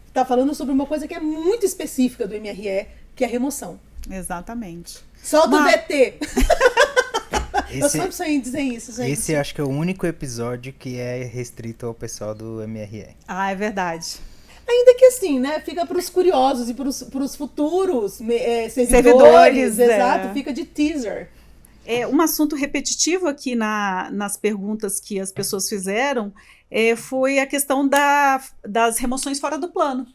está falando sobre uma coisa que é muito específica do MRE, que é a remoção. Exatamente. Solta o VT! Eu sempre sonhei em dizer isso, gente. Esse acho que é o único episódio que é restrito ao pessoal do MRE. Ah, é verdade. Ainda que assim, né? Fica para os curiosos e para os futuros servidores. Exato, fica de teaser. Um assunto repetitivo aqui nas perguntas que as pessoas fizeram foi a questão das remoções fora do plano.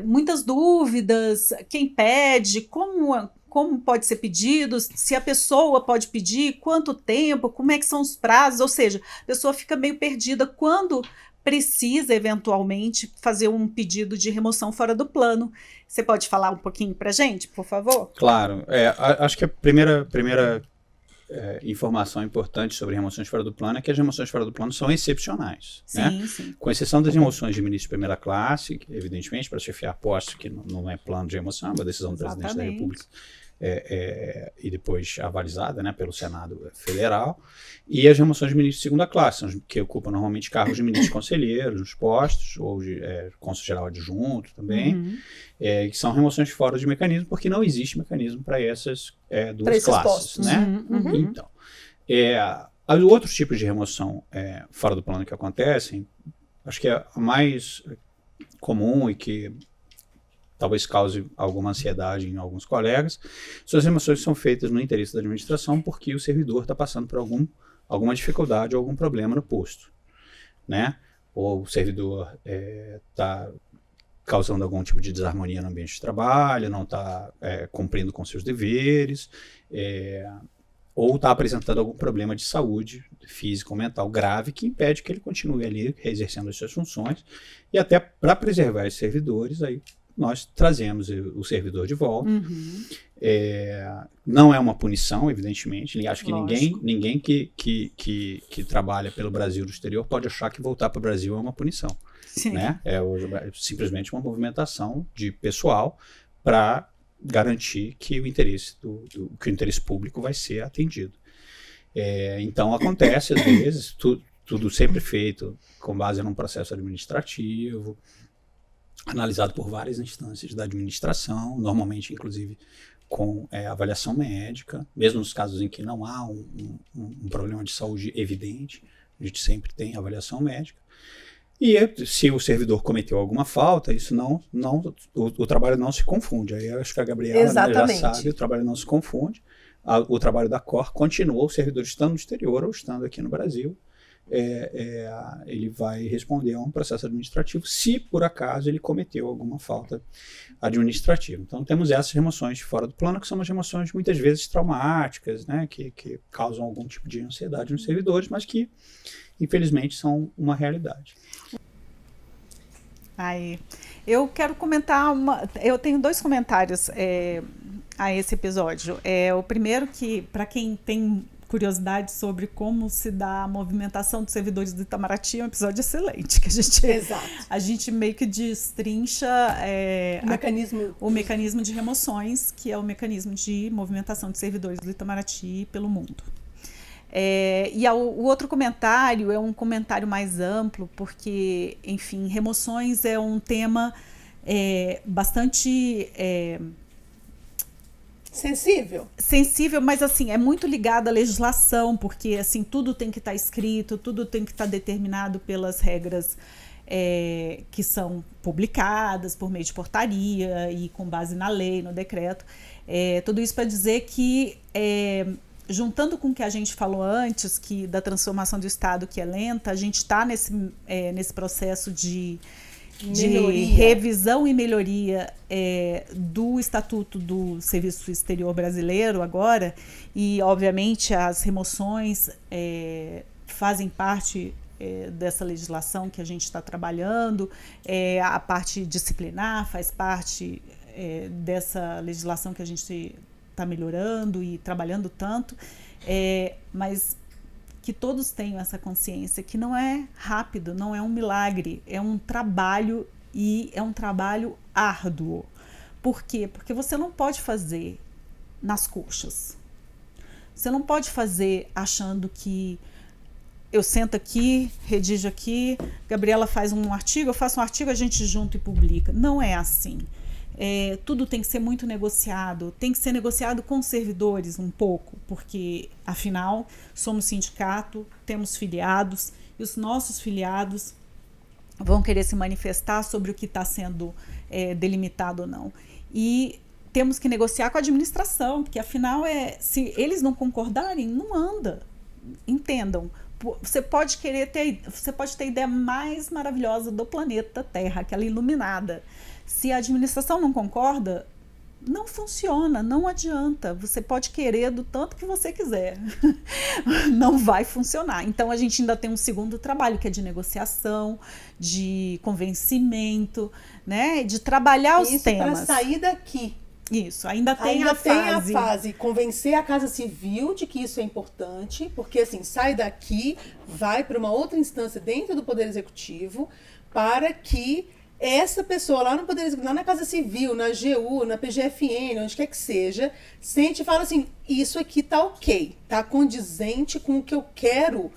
Muitas dúvidas, quem pede, como pode ser pedido, se a pessoa pode pedir, quanto tempo, como é que são os prazos, ou seja, a pessoa fica meio perdida quando precisa, eventualmente, fazer um pedido de remoção fora do plano. Você pode falar um pouquinho para a gente, por favor? Claro. Acho que a primeira informação importante sobre remoções fora do plano é que as remoções fora do plano são excepcionais. Sim, né? sim. Com exceção das remoções de ministro de primeira classe, que, evidentemente, para chefiar posto, que não é plano de remoção, é uma decisão do presidente da República, e depois avalizada, né, pelo Senado Federal, e as remoções de ministros de segunda classe, que ocupam normalmente cargos de ministros conselheiros nos postos, ou de cônsul-geral adjunto também, que são remoções fora de mecanismo, porque não existe mecanismo para essas duas classes. Postos. Né? Então, outros tipos de remoção fora do plano que acontecem, acho que a mais comum e que talvez cause alguma ansiedade em alguns colegas, suas remoções são feitas no interesse da administração porque o servidor está passando por alguma dificuldade ou algum problema no posto, né? Ou o servidor está causando algum tipo de desarmonia no ambiente de trabalho, não está cumprindo com seus deveres, ou está apresentando algum problema de saúde física ou mental grave que impede que ele continue ali exercendo as suas funções, e até para preservar esses servidores, aí nós trazemos o servidor de volta. Não é uma punição, evidentemente. Acho que ninguém que trabalha pelo Brasil do exterior pode achar que voltar para o Brasil é uma punição. Né? É simplesmente uma movimentação de pessoal para garantir que o interesse que o interesse público vai ser atendido. Então acontece às vezes, tudo sempre feito com base num processo administrativo, analisado por várias instâncias da administração, normalmente, inclusive, com avaliação médica, mesmo nos casos em que não há um problema de saúde evidente, a gente sempre tem avaliação médica. E se o servidor cometeu alguma falta, isso o trabalho não se confunde. Aí eu acho que a Gabriela, né, já sabe, o trabalho não se confunde. O trabalho da COR continua, o servidor estando no exterior ou estando aqui no Brasil, ele vai responder a um processo administrativo se por acaso ele cometeu alguma falta administrativa. Então temos essas remoções de fora do plano, que são umas remoções muitas vezes traumáticas, né, que causam algum tipo de ansiedade nos servidores, mas que infelizmente são uma realidade. Aí, eu quero comentar eu tenho 2 comentários a esse episódio. O primeiro, que para quem tem curiosidade sobre como se dá a movimentação dos servidores do Itamaraty, é um episódio excelente, que a gente meio que destrincha o mecanismo de remoções, que é o mecanismo de movimentação de servidores do Itamaraty pelo mundo. O outro comentário é um comentário mais amplo, porque, enfim, remoções é um tema bastante sensível, mas assim, é muito ligado à legislação, porque assim, tudo tem que estar escrito, tudo tem que estar determinado pelas regras que são publicadas por meio de portaria e com base na lei, no decreto. Tudo isso para dizer que juntando com o que a gente falou antes, que da transformação do Estado, que é lenta, a gente está nesse processo de revisão e melhoria do Estatuto do Serviço Exterior Brasileiro agora, e obviamente as remoções fazem parte dessa legislação que a gente está trabalhando, a parte disciplinar faz parte dessa legislação que a gente está melhorando e trabalhando tanto, mas que todos tenham essa consciência que não é rápido, não é um milagre, é um trabalho, e é um trabalho árduo. Por quê? Porque você não pode fazer nas coxas. Você não pode fazer achando que eu sento aqui, redijo aqui, Gabriela faz um artigo, eu faço um artigo, a gente junta e publica. Não é assim. Tudo tem que ser muito negociado, tem que ser negociado com os servidores um pouco, porque afinal somos sindicato, temos filiados, e os nossos filiados vão querer se manifestar sobre o que está sendo delimitado ou não. E temos que negociar com a administração, porque afinal se eles não concordarem, não anda. Entendam. Você pode ter a ideia mais maravilhosa do planeta Terra, aquela iluminada. Se a administração não concorda, não funciona, não adianta. Você pode querer do tanto que você quiser. Não vai funcionar. Então, a gente ainda tem um segundo trabalho, que é de negociação, de convencimento, né? De trabalhar os temas. Para sair daqui. Isso, ainda tem a fase. Convencer a Casa Civil de que isso é importante, porque assim, sai daqui, vai para uma outra instância dentro do Poder Executivo, para que essa pessoa lá no Poder Executivo, lá na Casa Civil, na AGU, na PGFN, onde quer que seja, sente e fala assim, isso aqui tá ok, tá condizente com o que eu quero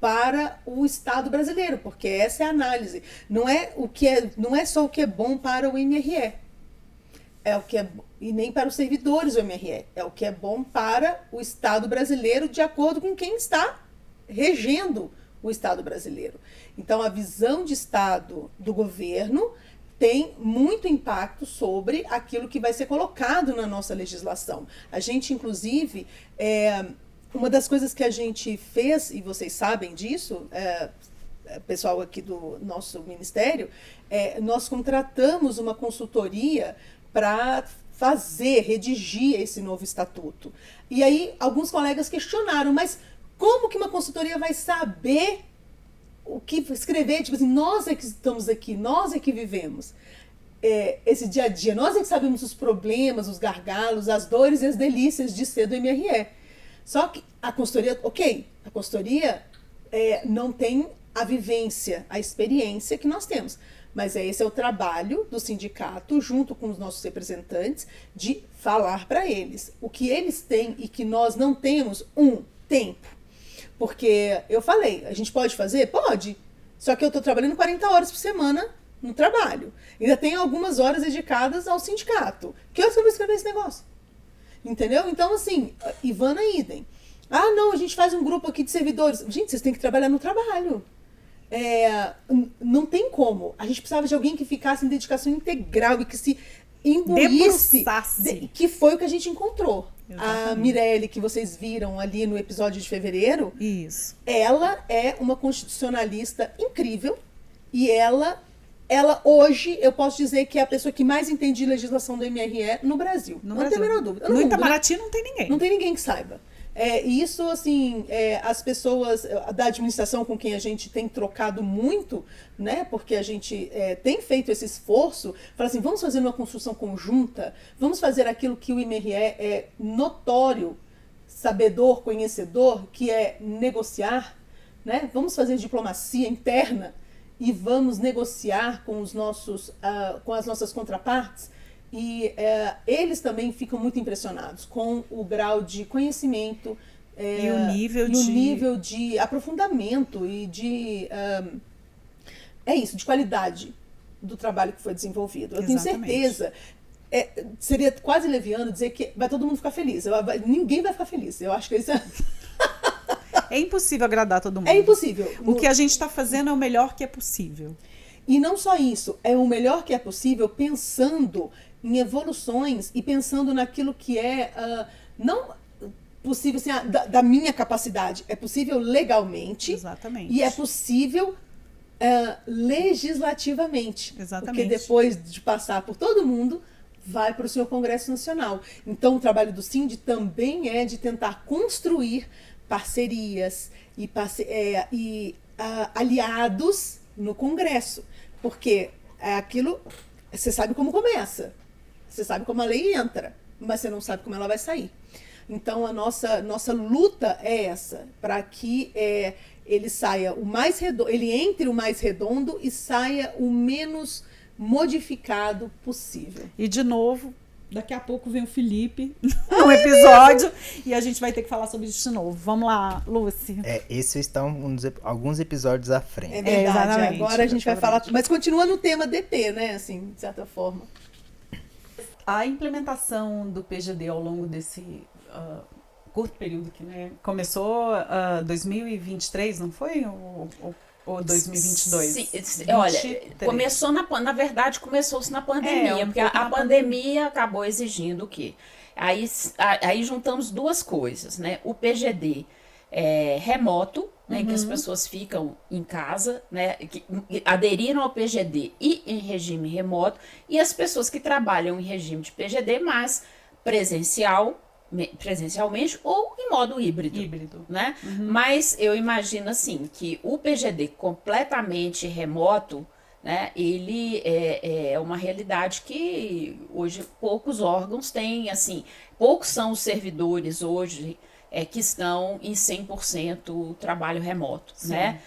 para o Estado brasileiro, porque essa é a análise. Não é só o que é bom para o MRE. E nem para os servidores do MRE. É o que é bom para o Estado brasileiro, de acordo com quem está regendo o Estado brasileiro. Então, a visão de Estado do governo tem muito impacto sobre aquilo que vai ser colocado na nossa legislação. A gente, inclusive, uma das coisas que a gente fez, e vocês sabem disso, pessoal aqui do nosso ministério, nós contratamos uma consultoria para redigir esse novo estatuto. E aí, alguns colegas questionaram, mas como que uma consultoria vai saber o que escrever? Tipo assim, nós é que estamos aqui, nós é que vivemos esse dia a dia, nós é que sabemos os problemas, os gargalos, as dores e as delícias de ser do MRE. Só que a consultoria, a consultoria não tem a vivência, a experiência que nós temos. Mas esse é o trabalho do sindicato, junto com os nossos representantes, de falar para eles o que eles têm e que nós não temos, tempo. Porque eu falei, a gente pode fazer? Pode. Só que eu estou trabalhando 40 horas por semana no trabalho. Ainda tenho algumas horas dedicadas ao sindicato. Que horas que eu vou escrever esse negócio? Entendeu? Então, assim, Ivana idem. Ah, não, a gente faz um grupo aqui de servidores. Gente, vocês têm que trabalhar no trabalho. não tem como. A gente precisava de alguém que ficasse em dedicação integral e que se imbuísse, que foi o que a gente encontrou. Exatamente. A Mirelle, que vocês viram ali no episódio de fevereiro, isso. Ela é uma constitucionalista incrível e ela hoje, eu posso dizer que é a pessoa que mais entende legislação do MRE no Brasil. Não tem a menor dúvida. No Itamaraty não tem ninguém. Não tem ninguém que saiba. E isso, assim, as pessoas da administração com quem a gente tem trocado muito, né? Porque a gente tem feito esse esforço, fala assim, vamos fazer uma construção conjunta, vamos fazer aquilo que o MRE é notório, sabedor, conhecedor, que é negociar, né? Vamos fazer diplomacia interna e vamos negociar com os nossos, com as nossas contrapartes. E eles também ficam muito impressionados com o grau de conhecimento e o nível de aprofundamento e de de qualidade do trabalho que foi desenvolvido. Eu tenho certeza, seria quase leviano dizer que vai todo mundo ficar feliz. Ninguém vai ficar feliz. Eu acho que isso é impossível agradar todo mundo. É impossível. O que a gente está fazendo é o melhor que é possível. E não só isso, é o melhor que é possível pensando em evoluções e pensando naquilo que não possível assim, da minha capacidade. É possível legalmente. Exatamente. E é possível legislativamente. Exatamente. Porque depois de passar por todo mundo, vai para o seu Congresso Nacional. Então, o trabalho do Cindy também é de tentar construir parcerias e aliados no Congresso. Porque aquilo, você sabe como começa. Você sabe como a lei entra, mas você não sabe como ela vai sair. Então, a nossa luta é essa, para que ele saia ele entre o mais redondo e saia o menos modificado possível. E, de novo, daqui a pouco vem o Felipe no episódio e a gente vai ter que falar sobre isso de novo. Vamos lá, Lúcia. Esses estão alguns episódios à frente. É verdade, agora a gente vai falar... Mas continua no tema DP, né, assim, de certa forma. A implementação do PGD ao longo desse curto período que começou 2023, não foi? Ou 2022? Sim, olha, começou na verdade, começou-se na pandemia, porque a pandemia acabou exigindo o quê? Aí juntamos duas coisas, né? O PGD remoto, né, que as pessoas ficam em casa, né, que aderiram ao PGD e em regime remoto, e as pessoas que trabalham em regime de PGD, mas presencialmente ou em modo híbrido. Né? Mas eu imagino assim que o PGD completamente remoto, né, ele é uma realidade que hoje poucos órgãos têm, assim, poucos são os servidores hoje que estão em 100% trabalho remoto, né?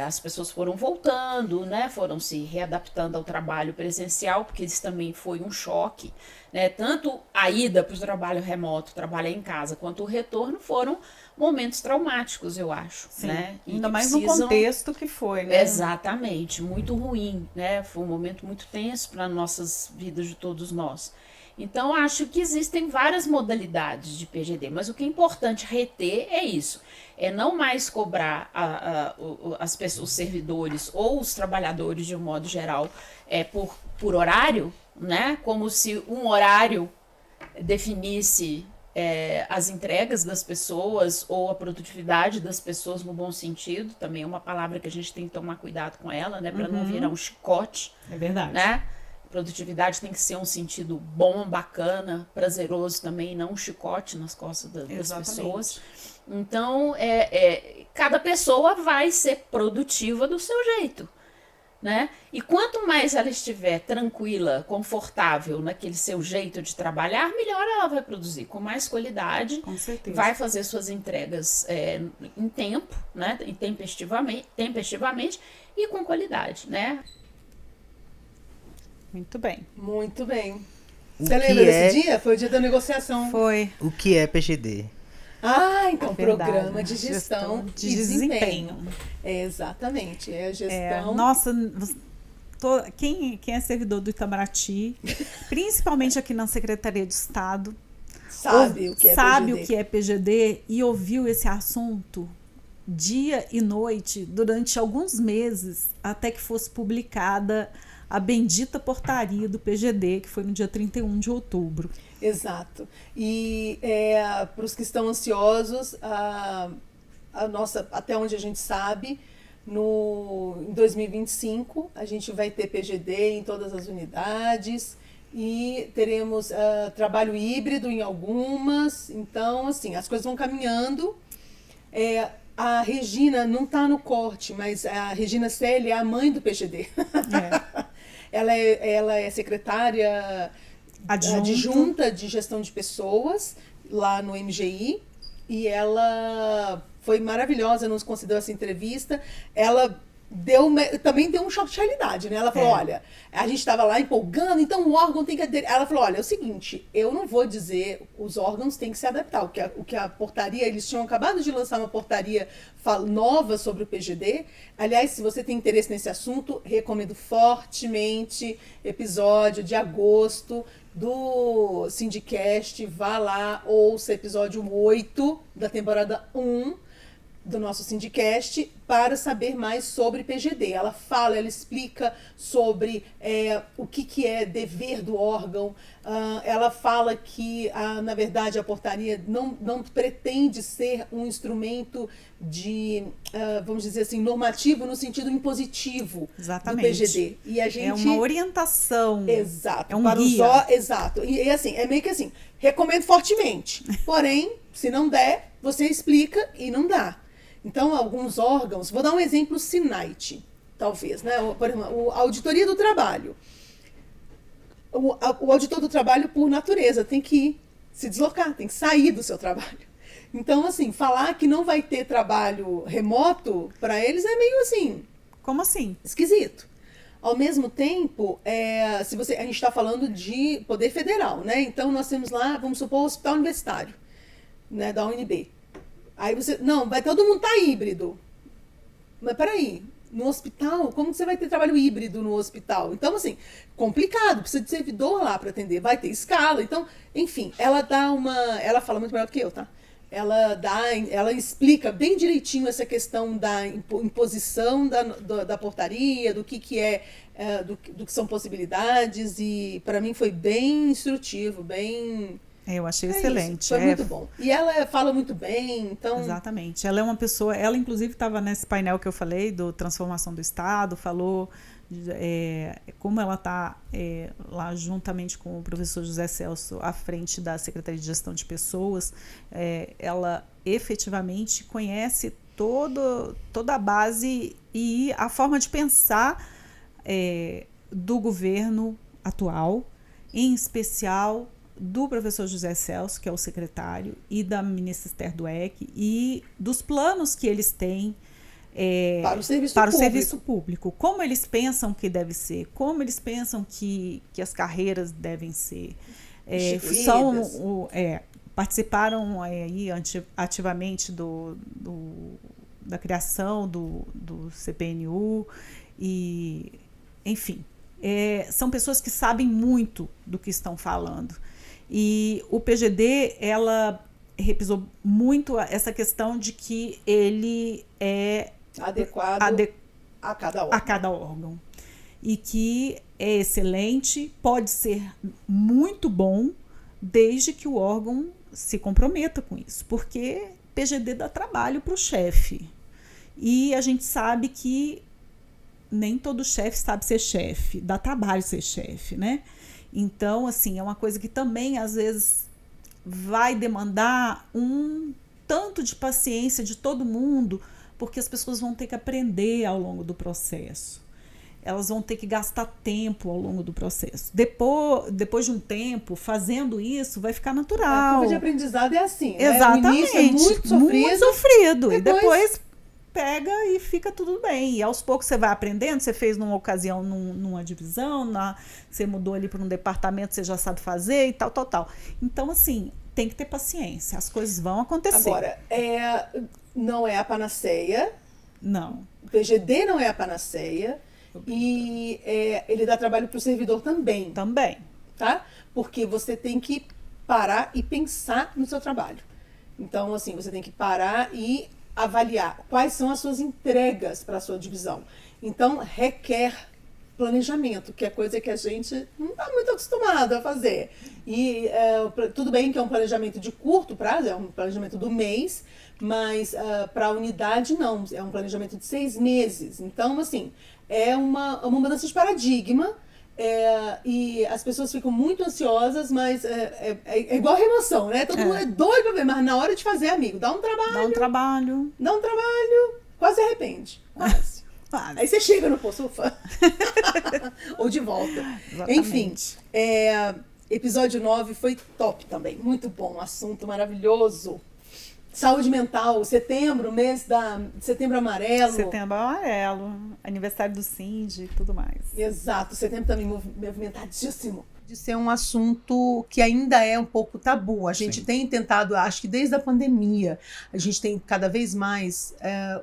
As pessoas foram voltando, né? Foram se readaptando ao trabalho presencial, porque isso também foi um choque, né? Tanto a ida para o trabalho remoto, trabalhar em casa, quanto o retorno foram momentos traumáticos, eu acho. Sim. Né? Ainda mais no contexto que foi, né? Exatamente, muito ruim, né? Foi um momento muito tenso para nossas vidas de todos nós. Então, acho que existem várias modalidades de PGD, mas o que é importante reter é isso, é não mais cobrar as pessoas, os servidores ou os trabalhadores de um modo geral por horário, né? Como se um horário definisse as entregas das pessoas ou a produtividade das pessoas no bom sentido, também é uma palavra que a gente tem que tomar cuidado com ela, né? Para não virar um chicote. É verdade. Né? Produtividade tem que ser um sentido bom, bacana, prazeroso também, não um chicote nas costas das pessoas. Então, cada pessoa vai ser produtiva do seu jeito, né? E quanto mais ela estiver tranquila, confortável naquele seu jeito de trabalhar, melhor ela vai produzir, com mais qualidade. Com certeza. Vai fazer suas entregas em tempo, né? Tempestivamente e com qualidade, né? Muito bem. Muito bem. Você lembra desse dia? Foi o dia da negociação. Foi. O que é PGD? Então, Programa de Gestão de Desempenho. Exatamente, é a gestão... Nossa, quem é servidor do Itamaraty, principalmente aqui na Secretaria de Estado, sabe o que é PGD e ouviu esse assunto, dia e noite durante alguns meses até que fosse publicada a bendita portaria do PGD, que foi no dia 31 de outubro. Exato. E para os que estão ansiosos, a nossa, até onde a gente sabe, em 2025 a gente vai ter PGD em todas as unidades e teremos trabalho híbrido em algumas. Então, assim, as coisas vão caminhando. A Regina não está no corte, mas a Regina Selle é a mãe do PGD. Ela é secretária adjunta de gestão de pessoas lá no MGI, e ela foi maravilhosa, nos concedeu essa entrevista. Ela também deu um choque de realidade, né? Ela falou, olha, a gente estava lá empolgando, então o órgão tem que aderir. Ela falou, olha, é o seguinte, eu não vou dizer, os órgãos têm que se adaptar. O que a portaria, eles tinham acabado de lançar uma portaria nova sobre o PGD. Aliás, se você tem interesse nesse assunto, recomendo fortemente episódio de agosto do Sindicast. Vá lá, ouça episódio 8 da temporada 1 do nosso Sindicast para saber mais sobre PGD. Ela explica sobre o que é dever do órgão. Ela fala que, na verdade, a portaria não pretende ser um instrumento de, vamos dizer assim, normativo no sentido impositivo. Exatamente. Do PGD. E a gente, é uma orientação. Exato. É um guia. Exato. E assim, é meio que assim, recomendo fortemente. Porém, se não der, você explica e não dá. Então, alguns órgãos, vou dar um exemplo, SINAIT, talvez, né? Por exemplo, a Auditoria do Trabalho. O auditor do trabalho, por natureza, tem que se deslocar, tem que sair do seu trabalho. Então, assim, falar que não vai ter trabalho remoto, para eles é meio assim... Como assim? Esquisito. Ao mesmo tempo, a gente está falando de poder federal, né? Então, nós temos lá, vamos supor, o Hospital Universitário, né, da UNB. Aí todo mundo tá híbrido. Mas peraí, no hospital, como que você vai ter trabalho híbrido no hospital? Então, assim, complicado, precisa de servidor lá para atender, vai ter escala. Então, enfim, ela fala muito melhor do que eu, tá? Ela explica bem direitinho essa questão da imposição da portaria, do que são possibilidades, e para mim foi bem instrutivo, bem... Eu achei excelente. Isso, foi muito bom. E ela fala muito bem, então... Exatamente. Ela é uma pessoa... Ela, inclusive, estava nesse painel que eu falei, do Transformação do Estado, falou como ela está lá juntamente com o professor José Celso à frente da Secretaria de Gestão de Pessoas. Ela efetivamente conhece toda a base e a forma de pensar do governo atual, em especial do professor José Celso, que é o secretário, e da ministra Esther Dweck, e dos planos que eles têm para o serviço público. Como eles pensam que deve ser, como eles pensam que as carreiras devem ser. Participaram aí ativamente da criação do CPNU, e, enfim, são pessoas que sabem muito do que estão falando. E o PGD, ela repisou muito essa questão de que ele é adequado a cada órgão. E que é excelente, pode ser muito bom, desde que o órgão se comprometa com isso. Porque PGD dá trabalho para o chefe. E a gente sabe que nem todo chefe sabe ser chefe, dá trabalho ser chefe, né? Então, assim, é uma coisa que também, às vezes, vai demandar um tanto de paciência de todo mundo, porque as pessoas vão ter que aprender ao longo do processo. Elas vão ter que gastar tempo ao longo do processo. Depois de um tempo, fazendo isso, vai ficar natural. A curva de aprendizado é assim, exatamente, né? No início é muito sofrido. E depois pega e fica tudo bem. E aos poucos você vai aprendendo, você fez numa ocasião numa divisão, você mudou ali para um departamento, você já sabe fazer e tal. Então, assim, tem que ter paciência, as coisas vão acontecer. Agora, não é a panaceia. Não. O PGD não é a panaceia. E ele dá trabalho para o servidor também. Também. Tá? Porque você tem que parar e pensar no seu trabalho. Então, assim, você tem que parar e avaliar quais são as suas entregas para a sua divisão. Então, requer planejamento, que é coisa que a gente não está muito acostumado a fazer. E tudo bem que é um planejamento de curto prazo, é um planejamento do mês, mas para a unidade não, é um planejamento de 6 meses. Então, assim, é uma mudança de paradigma. E as pessoas ficam muito ansiosas, mas é igual a remoção, né? Todo mundo é doido pra ver, mas na hora de fazer, amigo, dá um trabalho, quase se arrepende. Quase. Aí você chega no posto, ufa. Ou de volta. Exatamente. Enfim, episódio 9 foi top também, muito bom, assunto maravilhoso. Saúde mental, setembro, mês da Setembro Amarelo. Setembro Amarelo, aniversário do Cindy e tudo mais. Exato, setembro também movimentadíssimo. De ser um assunto que ainda é um pouco tabu. A gente tem tentado, acho que desde a pandemia, a gente tem cada vez mais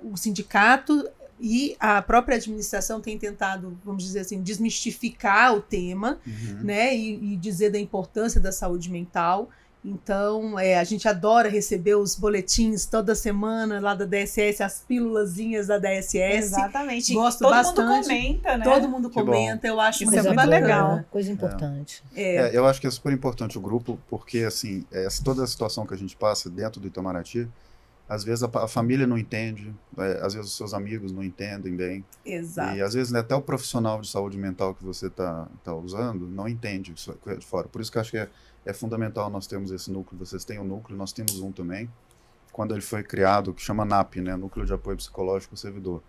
o sindicato e a própria administração tem tentado, vamos dizer assim, desmistificar o tema, né, e dizer da importância da saúde mental. Então, a gente adora receber os boletins toda semana lá da DSS, as pílulazinhas da DSS. Exatamente. Gosto todo bastante. Todo mundo comenta, né? Todo mundo comenta, eu acho isso super legal. Coisa importante. Eu acho que é super importante o grupo, porque assim, toda a situação que a gente passa dentro do Itamaraty, às vezes a família não entende, às vezes os seus amigos não entendem bem. Exato. E às vezes, né, até o profissional de saúde mental que você tá usando não entende isso de fora. Por isso que eu acho que é fundamental nós termos esse núcleo. Vocês têm um núcleo, nós temos um também. Quando ele foi criado, que chama NAP, né, Núcleo de Apoio Psicológico ao Servidor.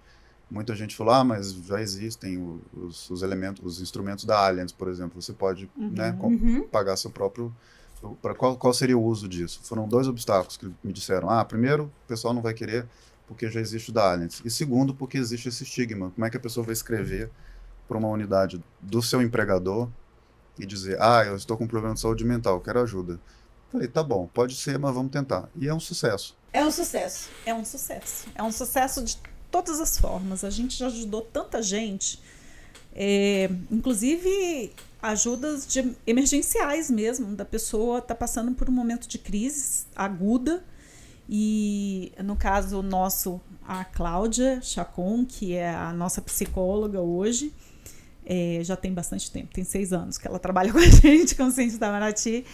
Muita gente falou, mas já existem os elementos, os instrumentos da Allianz, por exemplo. Você pode pagar seu próprio... Qual seria o uso disso? Foram 2 obstáculos que me disseram. Primeiro, o pessoal não vai querer porque já existe o da Allianz. E segundo, porque existe esse estigma. Como é que a pessoa vai escrever para uma unidade do seu empregador e dizer, eu estou com um problema de saúde mental, quero ajuda. Falei, tá bom, pode ser, mas vamos tentar. E é um sucesso. É um sucesso. É um sucesso. É um sucesso de todas as formas. A gente já ajudou tanta gente, inclusive ajudas emergenciais mesmo, da pessoa tá passando por um momento de crise aguda. E no caso nosso, a Cláudia Chacon, que é a nossa psicóloga hoje, já tem bastante tempo, tem 6 anos que ela trabalha com a gente, com o Cindy Itamaraty.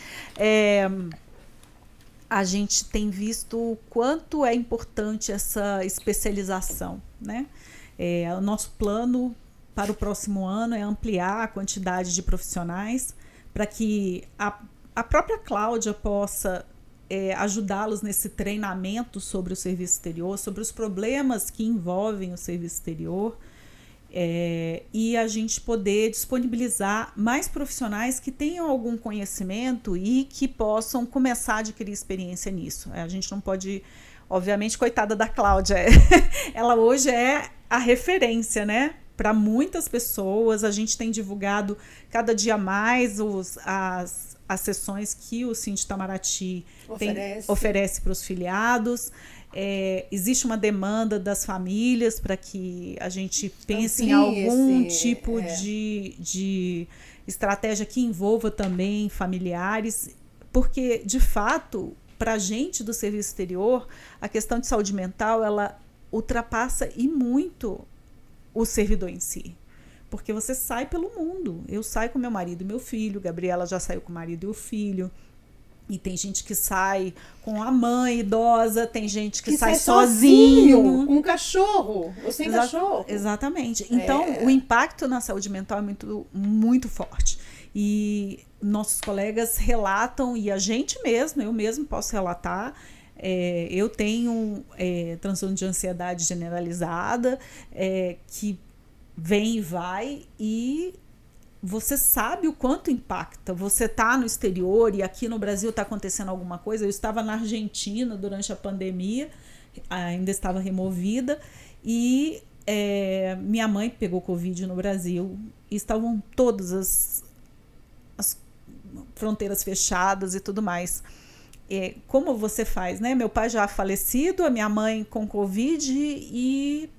A gente tem visto o quanto é importante essa especialização, né? O nosso plano para o próximo ano é ampliar a quantidade de profissionais para que a própria Cláudia possa ajudá-los nesse treinamento sobre o serviço exterior, sobre os problemas que envolvem o serviço exterior, e a gente poder disponibilizar mais profissionais que tenham algum conhecimento e que possam começar a adquirir experiência nisso. A gente não pode, obviamente, coitada da Cláudia, ela hoje é a referência, né? Para muitas pessoas. A gente tem divulgado cada dia mais as sessões que o Cindy Itamaraty oferece para os filiados. Existe uma demanda das famílias para que a gente pense em algum tipo de estratégia que envolva também familiares, porque, de fato, para a gente do serviço exterior, a questão de saúde mental, ela ultrapassa e muito o servidor em si. Porque você sai pelo mundo. Eu saio com meu marido e meu filho, Gabriela já saiu com o marido e o filho. E tem gente que sai com a mãe idosa, tem gente que sai sozinho. Com um cachorro, ou sem cachorro. Exatamente. Então, o impacto na saúde mental é muito, muito forte. E nossos colegas relatam, e a gente mesmo, eu mesmo posso relatar, eu tenho transtorno de ansiedade generalizada, que vem e vai, e você sabe o quanto impacta. Você está no exterior e aqui no Brasil está acontecendo alguma coisa. Eu estava na Argentina durante a pandemia, ainda estava removida, e minha mãe pegou Covid no Brasil, e estavam todas as fronteiras fechadas e tudo mais. Como você faz, né? Meu pai já falecido, a minha mãe com Covid e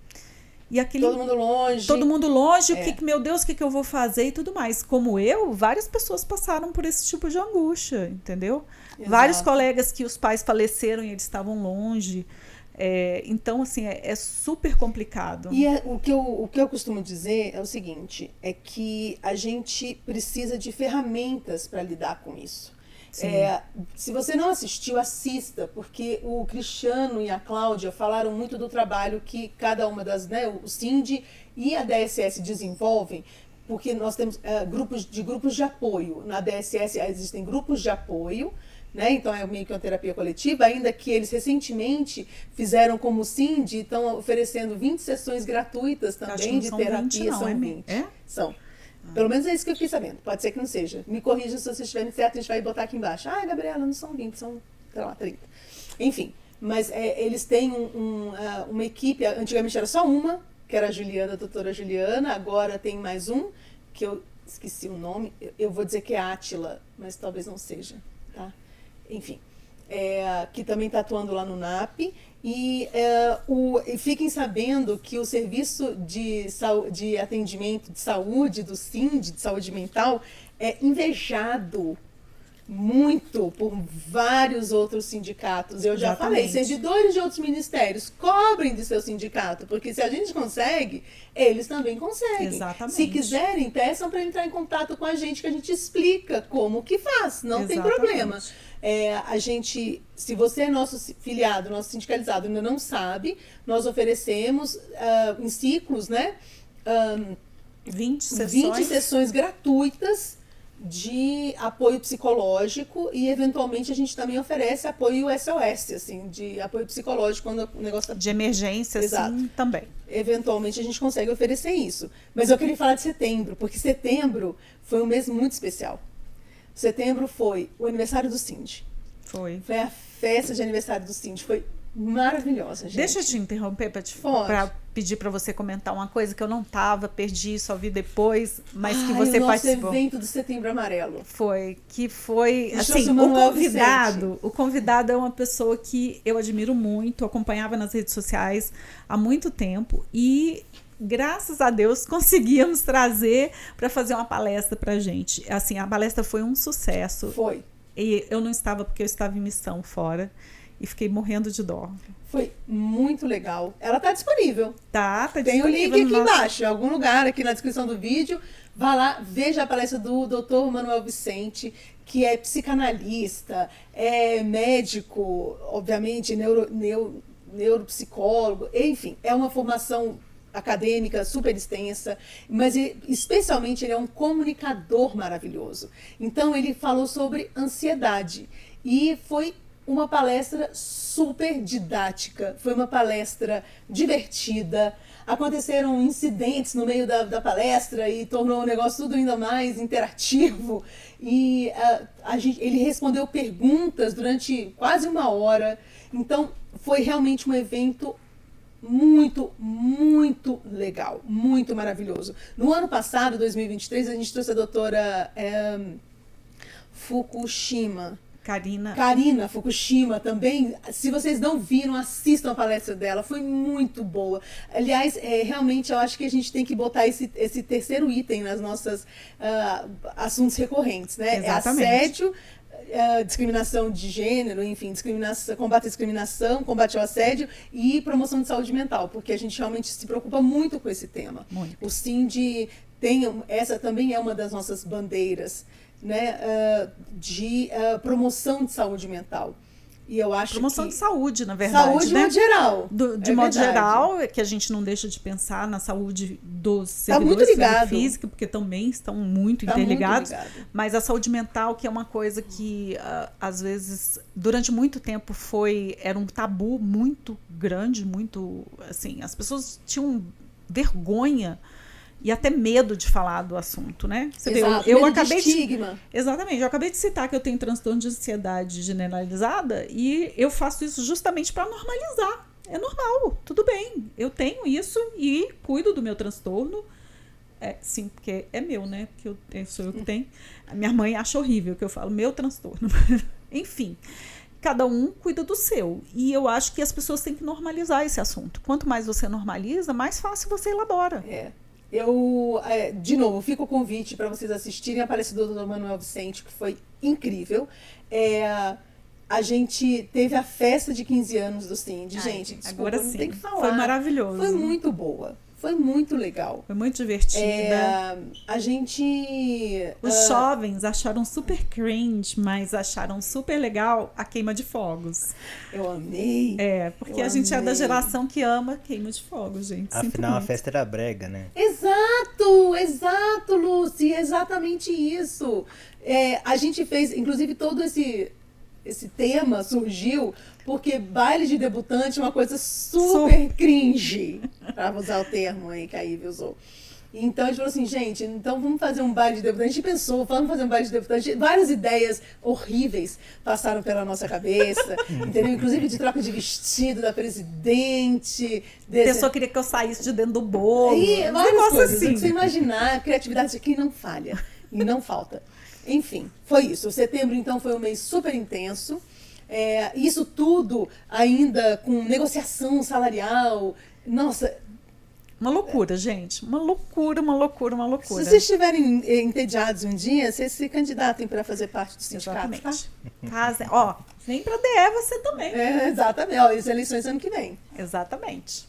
aquele... Todo mundo longe. Meu Deus, o que eu vou fazer e tudo mais. Como várias pessoas passaram por esse tipo de angústia, entendeu? Exato. Vários colegas que os pais faleceram e eles estavam longe. Então, assim, é super complicado. E o que eu costumo dizer é o seguinte, é que a gente precisa de ferramentas para lidar com isso. Se você não assistiu, assista, porque o Cristiano e a Cláudia falaram muito do trabalho que cada uma das, né, o CINDE e a DSS desenvolvem, porque nós temos grupos de apoio. Na DSS existem grupos de apoio, né? Então é meio que uma terapia coletiva, ainda que eles recentemente fizeram como o CINDE, estão oferecendo 20 sessões gratuitas também de terapia. 20, não, são 20. São. Pelo menos é isso que eu fiquei sabendo. Pode ser que não seja. Me corrija se vocês estiverem certo, a gente vai botar aqui embaixo. Gabriela, não são 20, são, sei lá, 30. Enfim, mas eles têm uma equipe, antigamente era só uma, que era a doutora Juliana, agora tem mais um, que eu esqueci o nome, eu vou dizer que é Átila, mas talvez não seja, tá? Enfim, que também está atuando lá no NAP, e fiquem sabendo que o serviço de atendimento de saúde do CINDE, de saúde mental, é invejado muito por vários outros sindicatos. Eu já falei, servidores de outros ministérios, cobrem de seu sindicato, porque se a gente consegue, eles também conseguem. Exatamente. Se quiserem, peçam para entrar em contato com a gente, que a gente explica como que faz, não tem problema. Se você é nosso filiado, nosso sindicalizado, ainda não sabe, nós oferecemos em ciclos, né, 20 sessões gratuitas de apoio psicológico, e eventualmente a gente também oferece apoio SOS, assim, de apoio psicológico quando o negócio de emergência, assim, também. Eventualmente a gente consegue oferecer isso. Mas eu queria falar de setembro, porque setembro foi um mês muito especial. Setembro foi o aniversário do CINDE. Foi a festa de aniversário do CINDE. Foi maravilhosa, gente. Deixa eu te interromper para pedir para você comentar uma coisa que eu não tava, perdi, só vi depois, mas que você participou. O evento do Setembro Amarelo. Foi assim, o convidado é uma pessoa que eu admiro muito, acompanhava nas redes sociais há muito tempo e graças a Deus conseguíamos trazer para fazer uma palestra pra gente. Assim, a palestra foi um sucesso. Foi. E eu não estava porque eu estava em missão fora. E fiquei morrendo de dó. Foi muito legal. Ela tá disponível. Tá Tem disponível. Tem o link aqui embaixo, em algum lugar, aqui na descrição do vídeo. Vá lá, veja a palestra do Dr. Manuel Vicente, que é psicanalista, é médico, obviamente, neuropsicólogo, enfim, é uma formação acadêmica super extensa, mas especialmente ele é um comunicador maravilhoso. Então ele falou sobre ansiedade e foi uma palestra super didática, foi uma palestra divertida, aconteceram incidentes no meio da palestra e tornou o negócio tudo ainda mais interativo, e ele respondeu perguntas durante quase 1 hora, então foi realmente um evento muito, muito legal, muito maravilhoso. No ano passado, 2023, a gente trouxe a doutora Fukushima. Karina Fukushima também. Se vocês não viram, assistam a palestra dela, foi muito boa. Aliás, realmente eu acho que a gente tem que botar esse terceiro item nas nossas assuntos recorrentes, né? Exatamente. É assédio, discriminação de gênero, enfim, combate à discriminação, combate ao assédio e promoção de saúde mental, porque a gente realmente se preocupa muito com esse tema. Muito. O CINDE essa também é uma das nossas bandeiras, né, de promoção de saúde mental. E eu acho promoção de saúde, na verdade. Saúde de modo geral. De modo geral, que a gente não deixa de pensar na saúde dos servidores da saúde física, porque também estão muito interligados. Mas a saúde mental, que é uma coisa que, às vezes, durante muito tempo era um tabu muito grande, muito, assim, as pessoas tinham vergonha e até medo de falar do assunto, né? Você vê, eu acabei de estigma. Exatamente, eu acabei de citar que eu tenho transtorno de ansiedade generalizada e eu faço isso justamente para normalizar. É normal, tudo bem. Eu tenho isso e cuido do meu transtorno. Sim, porque é meu, né? Porque sou eu que tenho. A minha mãe acha horrível que eu falo meu transtorno. Enfim, cada um cuida do seu. E eu acho que as pessoas têm que normalizar esse assunto. Quanto mais você normaliza, mais fácil você elabora. Eu, de novo, fica o convite para vocês assistirem a palestra do Dr. Manuel Vicente, que foi incrível. a gente teve a festa de 15 anos do Cindy. Gente, desculpa, agora não sim. tem que falar. Foi maravilhoso. Foi muito boa. Foi muito legal. Foi muito divertida. A gente... Os jovens acharam super cringe, mas acharam super legal a queima de fogos. Eu amei. Porque a gente é da geração que ama queima de fogos, gente. Afinal, a festa era brega, né? Exato, Lucy. Exatamente isso. A gente fez, inclusive, todo esse tema surgiu porque baile de debutante é uma coisa super cringe, para usar o termo aí que a Ivy usou. Então a gente falou assim, gente, então vamos fazer um baile de debutante. A gente pensou, vamos fazer um baile de debutante. Várias ideias horríveis passaram pela nossa cabeça, entendeu? Inclusive de troca de vestido da presidente. A pessoa queria que eu saísse de dentro do bolo. Várias coisas assim. Você imaginar, a criatividade aqui não falha e não falta. Enfim, foi isso. O setembro, então, foi um mês super intenso. Isso tudo ainda com negociação salarial. Nossa... Uma loucura, gente. Uma loucura. Se vocês estiverem entediados um dia, vocês se candidatem para fazer parte do sindicato, exatamente. Tá? Vem para a DE você também. Exatamente. As eleições ano que vem. Exatamente.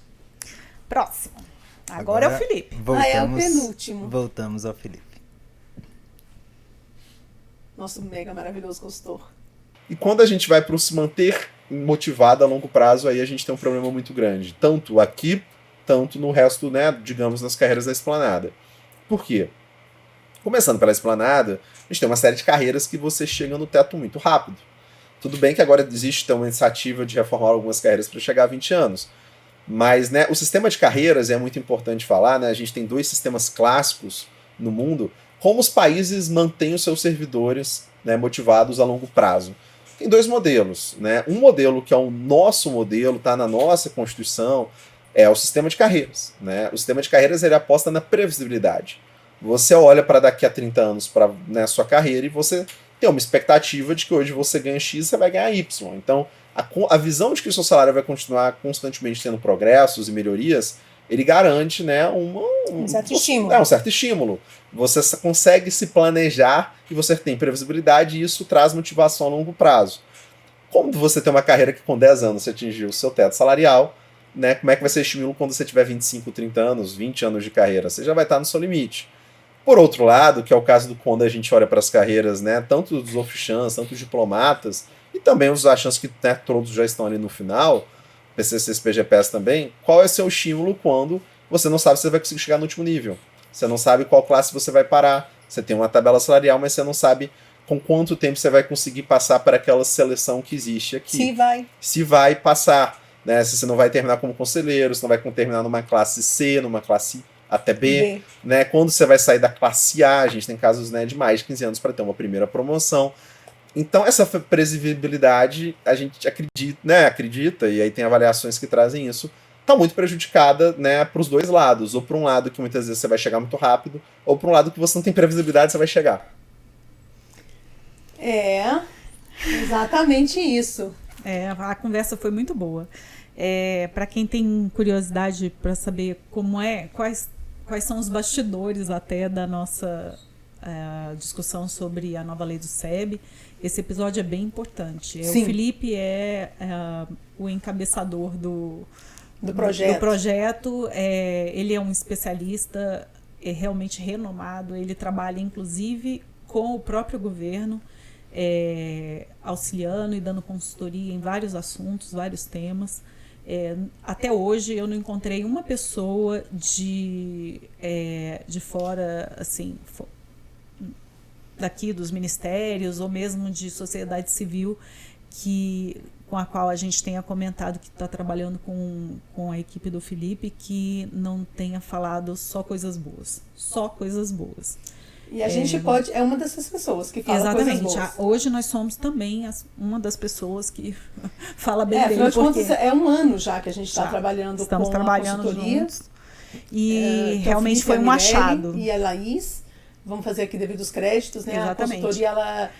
Próximo. Agora é o Felipe. É o penúltimo. Voltamos ao Felipe. Nosso mega maravilhoso consultor. E quando a gente vai para o se manter motivado a longo prazo, aí a gente tem um problema muito grande. Tanto aqui, tanto no resto, né, digamos, nas carreiras da Esplanada. Por quê? Começando pela Esplanada, a gente tem uma série de carreiras que você chega no teto muito rápido. Tudo bem que agora existe uma iniciativa de reformar algumas carreiras para chegar a 20 anos. Mas, né, o sistema de carreiras é muito importante falar, né? A gente tem 2 sistemas clássicos no mundo. Como os países mantêm os seus servidores, né, motivados a longo prazo? Tem 2 modelos, né? Um modelo que é o nosso modelo, está na nossa Constituição, é o sistema de carreiras, né? O sistema de carreiras ele aposta na previsibilidade. Você olha para daqui a 30 anos para, né, sua carreira e você tem uma expectativa de que hoje você ganha X, você vai ganhar Y. Então, a visão de que o seu salário vai continuar constantemente tendo progressos e melhorias, ele garante, né, um certo estímulo. Um certo estímulo. Você consegue se planejar e você tem previsibilidade e isso traz motivação a longo prazo. Como você tem uma carreira que com 10 anos você atingiu o seu teto salarial, né, como é que vai ser o estímulo quando você tiver 25, 30 anos, 20 anos de carreira? Você já vai estar no seu limite. Por outro lado, que é o caso do quando a gente olha para as carreiras, né, tanto dos officiants, tanto dos diplomatas, e também os achans que, né, todos já estão ali no final, PCCs, PGPs também, qual é o seu estímulo quando você não sabe se você vai conseguir chegar no último nível? Você não sabe qual classe você vai parar. Você tem uma tabela salarial, mas você não sabe com quanto tempo você vai conseguir passar para aquela seleção que existe aqui. Se vai passar, né? Se você não vai terminar como conselheiro, se não vai terminar numa classe C, numa classe até B. Né? Quando você vai sair da classe A, a gente tem casos, né, de mais de 15 anos para ter uma primeira promoção. Então, essa previsibilidade, a gente acredita, e aí tem avaliações que trazem isso, está muito prejudicada, né, para os 2 lados. Ou para um lado que muitas vezes você vai chegar muito rápido, ou para um lado que você não tem previsibilidade, você vai chegar. Exatamente isso. A conversa foi muito boa. Para quem tem curiosidade para saber quais são os bastidores até da nossa discussão sobre a nova lei do SEB, esse episódio é bem importante. O Felipe é o encabeçador do projeto. Ele é um especialista realmente renomado. Ele trabalha, inclusive, com o próprio governo, auxiliando e dando consultoria em vários assuntos, vários temas. Até hoje eu não encontrei uma pessoa de fora, assim, daqui dos ministérios ou mesmo de sociedade civil com a qual a gente tenha comentado que está trabalhando com a equipe do Felipe, que não tenha falado só coisas boas. E a gente é uma dessas pessoas que fala exatamente. Coisas boas. Hoje nós somos também uma das pessoas que fala bem dele. Contas, é um ano já que a gente está trabalhando estamos com trabalhando a consultoria. Juntos, e realmente foi um achado. E a Laís, vamos fazer aqui devido aos créditos, né? Exatamente. A consultoria,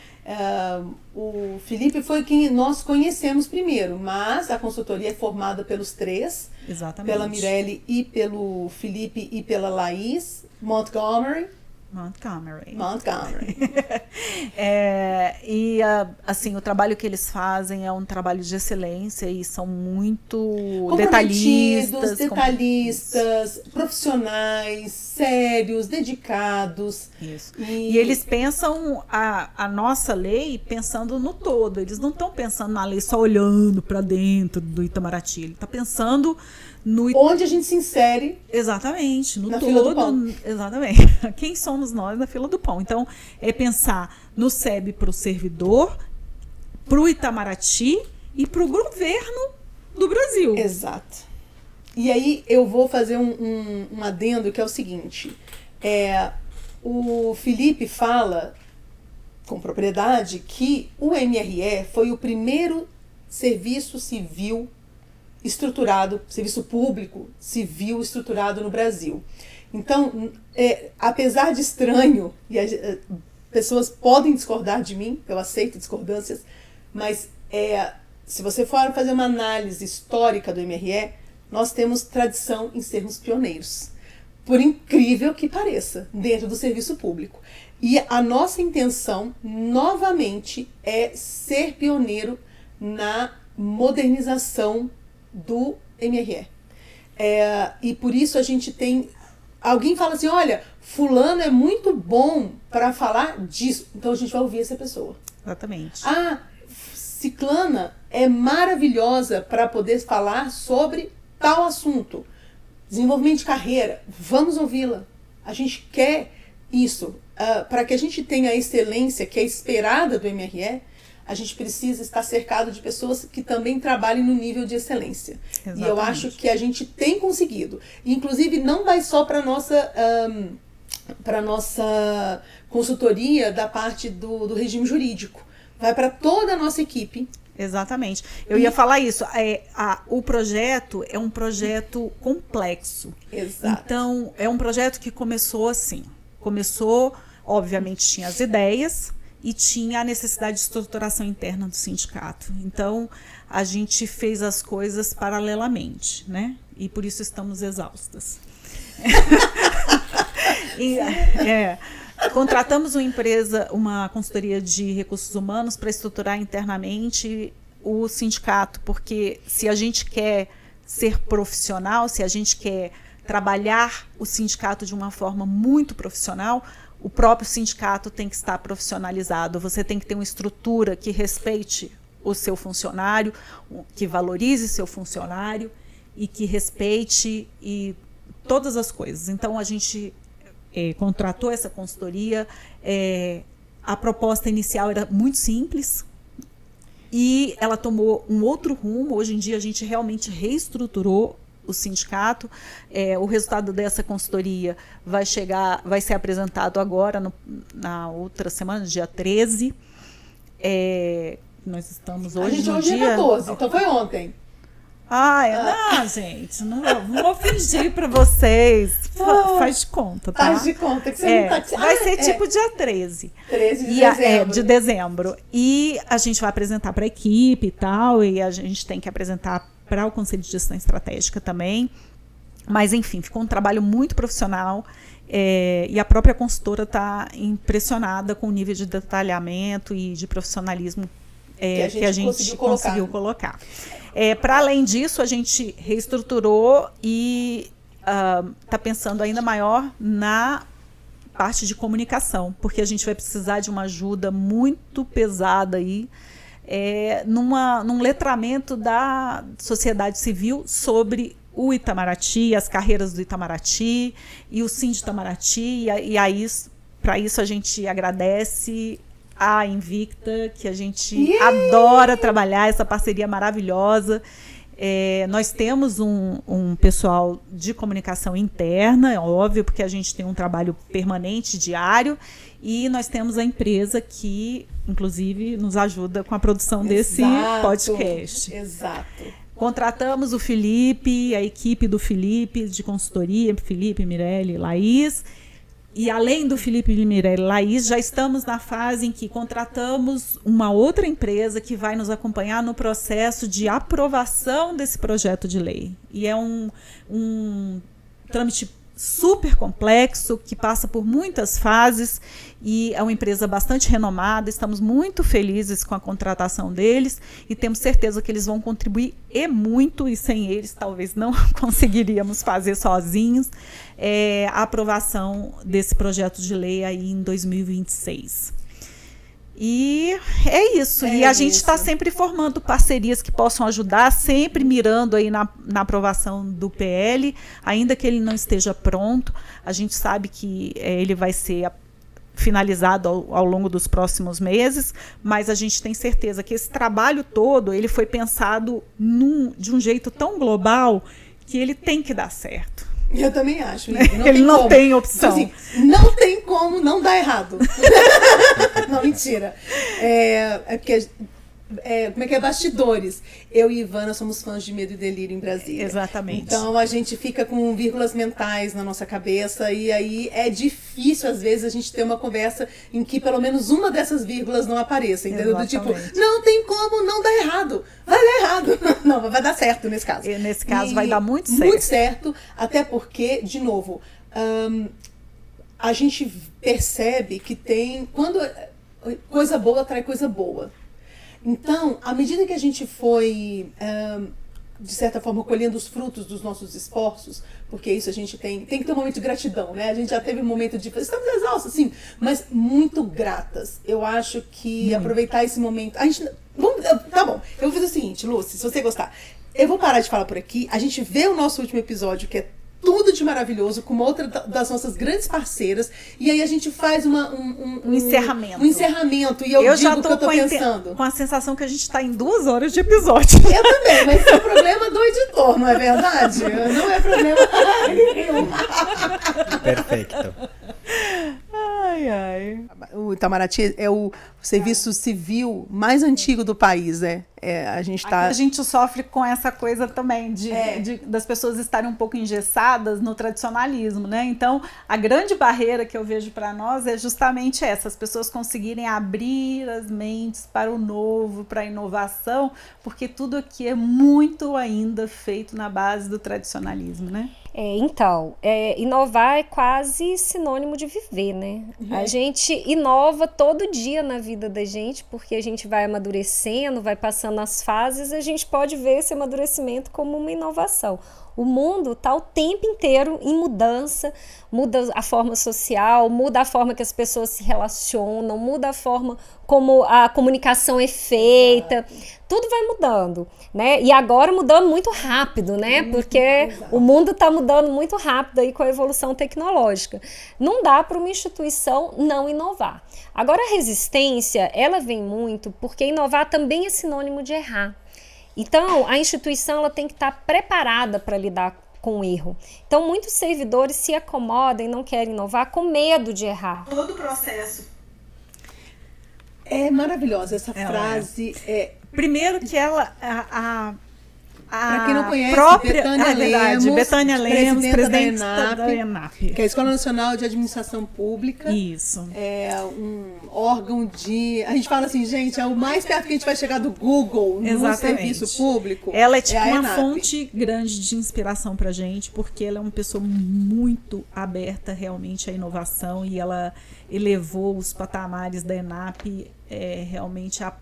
o Felipe foi quem nós conhecemos primeiro, mas a consultoria é formada pelos 3, exatamente, pela Mirelle e pelo Felipe e pela Laís Montgomery. Montgomery. Assim, o trabalho que eles fazem é um trabalho de excelência e são muito detalhistas, profissionais, sérios, dedicados. Isso. E eles pensam a nossa lei pensando no todo. Eles não estão pensando na lei só olhando para dentro do Itamaraty. Ele está pensando onde a gente se insere. Exatamente, no na todo. Fila do pão. Exatamente. Quem somos nós na fila do pão? Então, é pensar no SEB para o servidor, para o Itamaraty e para o governo do Brasil. Exato. E aí eu vou fazer um adendo que é o seguinte. O Felipe fala com propriedade que o MRE foi o primeiro serviço civil estruturado, serviço público civil estruturado no Brasil. Então, apesar de estranho, e pessoas podem discordar de mim, eu aceito discordâncias, mas se você for fazer uma análise histórica do MRE, nós temos tradição em sermos pioneiros, por incrível que pareça, dentro do serviço público. E a nossa intenção, novamente, é ser pioneiro na modernização do MRE. E por isso a gente tem... Alguém fala assim, olha, fulano é muito bom para falar disso. Então a gente vai ouvir essa pessoa. Exatamente. Ciclana é maravilhosa para poder falar sobre tal assunto. Desenvolvimento de carreira. Vamos ouvi-la. A gente quer isso. Para que a gente tenha a excelência que é esperada do MRE, a gente precisa estar cercado de pessoas que também trabalhem no nível de excelência. Exatamente. E eu acho que a gente tem conseguido. Inclusive, não vai só para a nossa consultoria da parte do regime jurídico. Vai para toda a nossa equipe. Exatamente. Eu ia falar isso. O projeto é um projeto complexo. Exato. Então, é um projeto que começou assim. Começou, obviamente, tinha as ideias e tinha a necessidade de estruturação interna do sindicato. Então, a gente fez as coisas paralelamente, né? E por isso estamos exaustas. Contratamos uma consultoria de recursos humanos para estruturar internamente o sindicato, porque se a gente quer ser profissional, se a gente quer trabalhar o sindicato de uma forma muito profissional, o próprio sindicato tem que estar profissionalizado. Você tem que ter uma estrutura que respeite o seu funcionário, que valorize seu funcionário e que respeite todas as coisas. Então, a gente contratou essa consultoria. A proposta inicial era muito simples e ela tomou um outro rumo. Hoje em dia, a gente realmente reestruturou o sindicato. O resultado dessa consultoria vai ser apresentado agora, na outra semana, dia 13. Nós estamos hoje no dia... dia 14, então foi ontem. Não, gente, não vou fingir para vocês. Faz de conta, tá? Faz de conta que você não tá... Vai ser tipo dia 13. 13 de dezembro. De dezembro. E a gente vai apresentar para a equipe e tal, e a gente tem que apresentar para o Conselho de Gestão Estratégica também. Mas, enfim, ficou um trabalho muito profissional e a própria consultora está impressionada com o nível de detalhamento e de profissionalismo que a gente conseguiu colocar. Para além disso, a gente reestruturou e está pensando ainda maior na parte de comunicação, porque a gente vai precisar de uma ajuda muito pesada aí, num letramento da sociedade civil sobre o Itamaraty, as carreiras do Itamaraty e o Sind Itamaraty, e aí, para isso a gente agradece a Invicta, que a gente adora trabalhar, essa parceria maravilhosa. Nós temos um pessoal de comunicação interna, é óbvio, porque a gente tem um trabalho permanente, diário, e nós temos a empresa que, inclusive, nos ajuda com a produção desse podcast. Exato. Contratamos o Felipe, a equipe do Felipe, de consultoria, Felipe, Mirelle, Laís. E além do Felipe, Mirelle e Laís, já estamos na fase em que contratamos uma outra empresa que vai nos acompanhar no processo de aprovação desse projeto de lei. E é um trâmite super complexo, que passa por muitas fases e é uma empresa bastante renomada. Estamos muito felizes com a contratação deles e temos certeza que eles vão contribuir e muito, e sem eles talvez não conseguiríamos fazer sozinhos a aprovação desse projeto de lei aí em 2026. E é isso. E a gente está sempre formando parcerias que possam ajudar, sempre mirando aí na aprovação do PL, ainda que ele não esteja pronto. A gente sabe que ele vai ser finalizado ao longo dos próximos meses, mas a gente tem certeza que esse trabalho todo ele foi pensado de um jeito tão global que ele tem que dar certo. Eu também acho. Ele não tem opção. Assim, não tem como não dar errado. Não, mentira. Porque... como é que é? Bastidores. Eu e Ivana somos fãs de Medo e Delírio em Brasília. Exatamente. Então a gente fica com vírgulas mentais na nossa cabeça e aí é difícil às vezes a gente ter uma conversa em que pelo menos uma dessas vírgulas não apareça, entendeu? Do tipo, não tem como não dar errado. Vai dar errado. Não, vai dar certo nesse caso. E nesse caso vai dar muito certo. Muito certo, até porque, de novo, a gente percebe que tem... Quando coisa boa atrai coisa boa. Então, à medida que a gente foi, de certa forma, colhendo os frutos dos nossos esforços, porque isso a gente tem que ter um momento de gratidão, né? A gente já teve um momento de... Estamos exaustos, sim, mas muito gratas. Eu acho que aproveitar esse momento... Tá bom, eu vou fazer o seguinte, Lúcia, se você gostar, eu vou parar de falar por aqui, a gente vê o nosso último episódio, que é tudo de maravilhoso, com uma outra das nossas grandes parceiras, e aí a gente faz um encerramento. Um encerramento, e eu digo o que eu tô pensando. Com a sensação que a gente está em 2 horas de episódio. Eu também, mas é o problema do editor, não é verdade? Não é problema nenhum. Perfeito. Ai. O Itamaraty é o serviço civil mais antigo do país, né? A gente sofre com essa coisa também das pessoas estarem um pouco engessadas no tradicionalismo, né? Então, a grande barreira que eu vejo para nós é justamente essa, as pessoas conseguirem abrir as mentes para o novo, para a inovação, porque tudo aqui é muito ainda feito na base do tradicionalismo, né? Então, inovar é quase sinônimo de viver, né? A gente inova todo dia na vida da gente, porque a gente vai amadurecendo, vai passando as fases, a gente pode ver esse amadurecimento como uma inovação. O mundo está o tempo inteiro em mudança, muda a forma social, muda a forma que as pessoas se relacionam, muda a forma como a comunicação é feita, tudo vai mudando, né? E agora mudando muito rápido, né? Porque o mundo está mudando muito rápido aí com a evolução tecnológica. Não dá para uma instituição não inovar. Agora a resistência, ela vem muito porque inovar também é sinônimo de errar. Então, a instituição ela tem que estar preparada para lidar com o erro. Então, muitos servidores se acomodam e não querem inovar com medo de errar. Todo o processo. É maravilhosa essa frase. Primeiro que ela... Para quem não conhece, Betânia Lemos, presidente da ENAP. Que é a Escola Nacional de Administração Pública. Isso. É um órgão de... A gente fala assim, gente, é o mais perto que a gente vai chegar do Google no serviço público. Ela é tipo uma fonte grande de inspiração pra gente, porque ela é uma pessoa muito aberta realmente à inovação e ela elevou os patamares da ENAP realmente a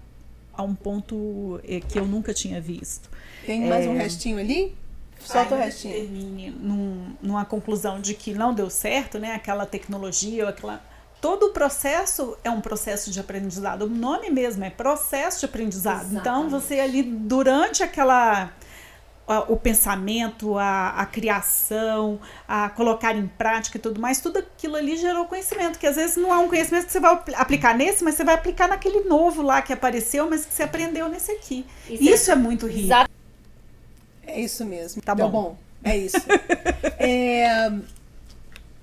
um ponto que eu nunca tinha visto. Tem mais um restinho ali? Solta o restinho. Termine numa conclusão de que não deu certo, né? Aquela tecnologia, todo o processo é um processo de aprendizado. O nome mesmo é processo de aprendizado. Exatamente. Então, você ali, durante o pensamento, a criação, a colocar em prática e tudo mais, tudo aquilo ali gerou conhecimento, que às vezes não é um conhecimento que você vai aplicar nesse, mas você vai aplicar naquele novo lá que apareceu, mas que você aprendeu nesse aqui. Isso é muito rico. É isso mesmo. Tá bom. É isso.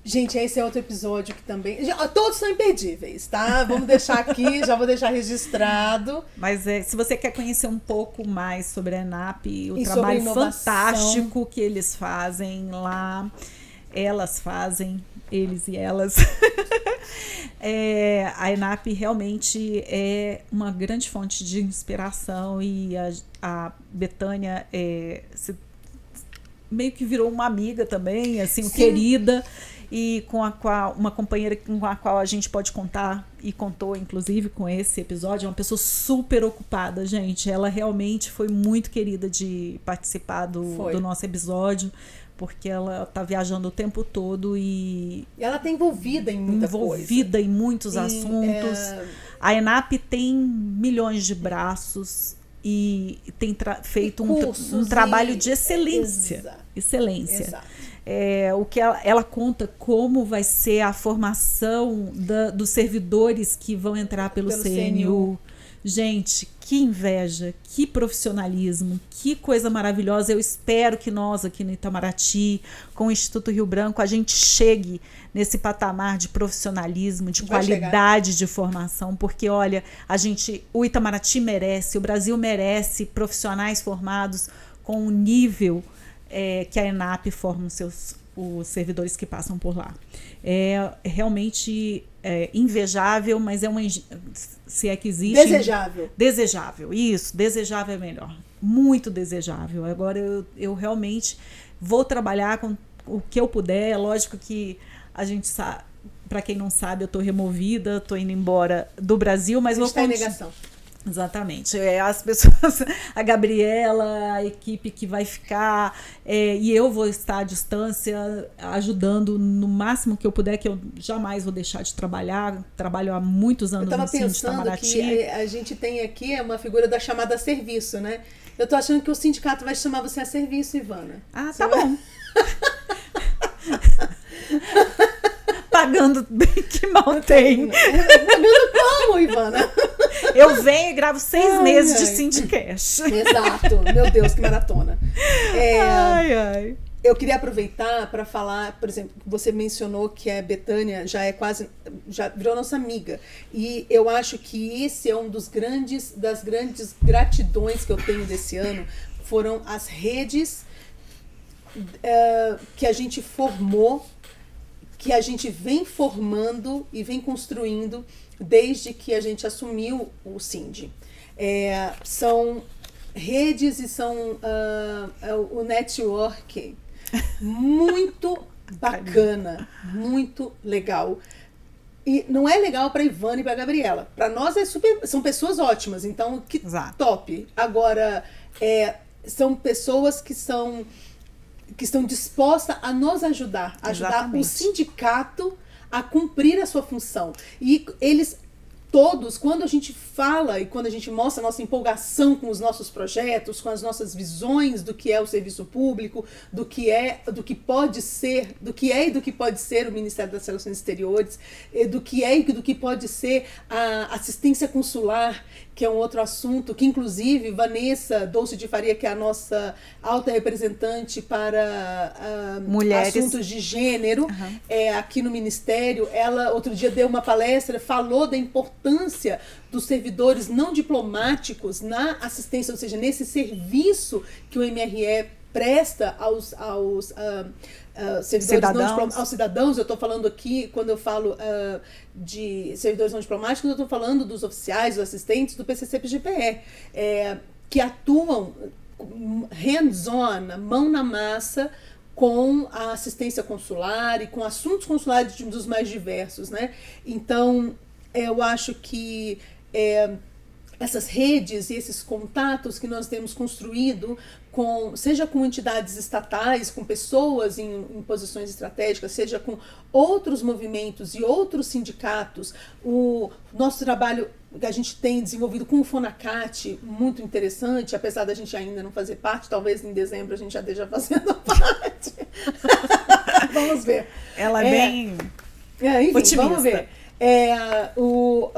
Gente, esse é outro episódio que também... Todos são imperdíveis, tá? Vamos deixar aqui, já vou deixar registrado. Mas se você quer conhecer um pouco mais sobre a ENAP, o trabalho fantástico que eles fazem lá, elas fazem, eles e elas. A ENAP realmente é uma grande fonte de inspiração e a Betânia meio que virou uma amiga também, assim, querida, e uma companheira com a qual a gente pode contar, e contou, inclusive, com esse episódio. É uma pessoa super ocupada, gente. Ela realmente foi muito querida de participar do nosso episódio, porque ela tá viajando o tempo todo e ela tá envolvida em muita coisa. Em muitos assuntos. A ENAP tem milhões de braços e tem feito um trabalho de excelência. Excelência. Exato. O que ela conta como vai ser a formação dos servidores que vão entrar pelo CNU. Gente, que inveja, que profissionalismo, que coisa maravilhosa. Eu espero que nós aqui no Itamaraty, com o Instituto Rio Branco, a gente chegue nesse patamar de profissionalismo, de qualidade de formação, porque olha, o Itamaraty merece, o Brasil merece profissionais formados com um nível que a ENAP forma os servidores que passam por lá. É realmente invejável, mas se é que existe... Desejável, isso, desejável é melhor. Muito desejável. Agora eu realmente vou trabalhar com o que eu puder. É lógico que a gente sabe, para quem não sabe, eu estou removida, estou indo embora do Brasil, mas vou continuar. Está em negação. Exatamente. As pessoas, a Gabriela, a equipe que vai ficar, e eu vou estar à distância, ajudando no máximo que eu puder, que eu jamais vou deixar de trabalhar. Trabalho há muitos anos no Sindicato Itamaraty. Que a gente tem aqui uma figura da chamada serviço, né? Eu tô achando que o sindicato vai chamar você a serviço, Ivana. Ah, tá bom. Pagando bem que mal tem. Pagando como, Ivana? Eu venho e gravo 6 meses de Sindicast. Exato. Meu Deus, que maratona. Eu queria aproveitar para falar, por exemplo, você mencionou que a Betânia já virou nossa amiga. E eu acho que esse é das grandes gratidões que eu tenho desse ano, foram as redes que a gente formou, que a gente vem formando e vem construindo desde que a gente assumiu o Cindy. São redes e são o network muito bacana, muito legal. E não é legal para Ivana e para Gabriela. Para nós são pessoas ótimas, então que top. Agora, são pessoas que estão dispostas a nos ajudar o sindicato a cumprir a sua função. E eles todos, quando a gente fala e quando a gente mostra a nossa empolgação com os nossos projetos, com as nossas visões do que é o serviço público, do que pode ser o Ministério das Relações Exteriores, do que é e do que pode ser a assistência consular, que é um outro assunto, que inclusive Vanessa Dolce de Faria, que é a nossa alta representante para assuntos de gênero, aqui no Ministério, ela outro dia deu uma palestra, falou da importância dos servidores não diplomáticos na assistência, ou seja, nesse serviço que o MRE presta aos servidores aos cidadãos. Eu estou falando aqui, quando eu falo de servidores não diplomáticos, eu estou falando dos oficiais, dos assistentes do PCC-PGPE, que atuam hands-on, mão na massa, com a assistência consular e com assuntos consulares dos mais diversos, né? Então, eu acho que essas redes e esses contatos que nós temos construído, seja com entidades estatais, com pessoas em posições estratégicas, seja com outros movimentos e outros sindicatos, o nosso trabalho que a gente tem desenvolvido com o Fonacat, muito interessante, apesar da gente ainda não fazer parte, talvez em dezembro a gente já esteja fazendo parte. Vamos ver. Ela é bem enfim, otimista. Vamos ver.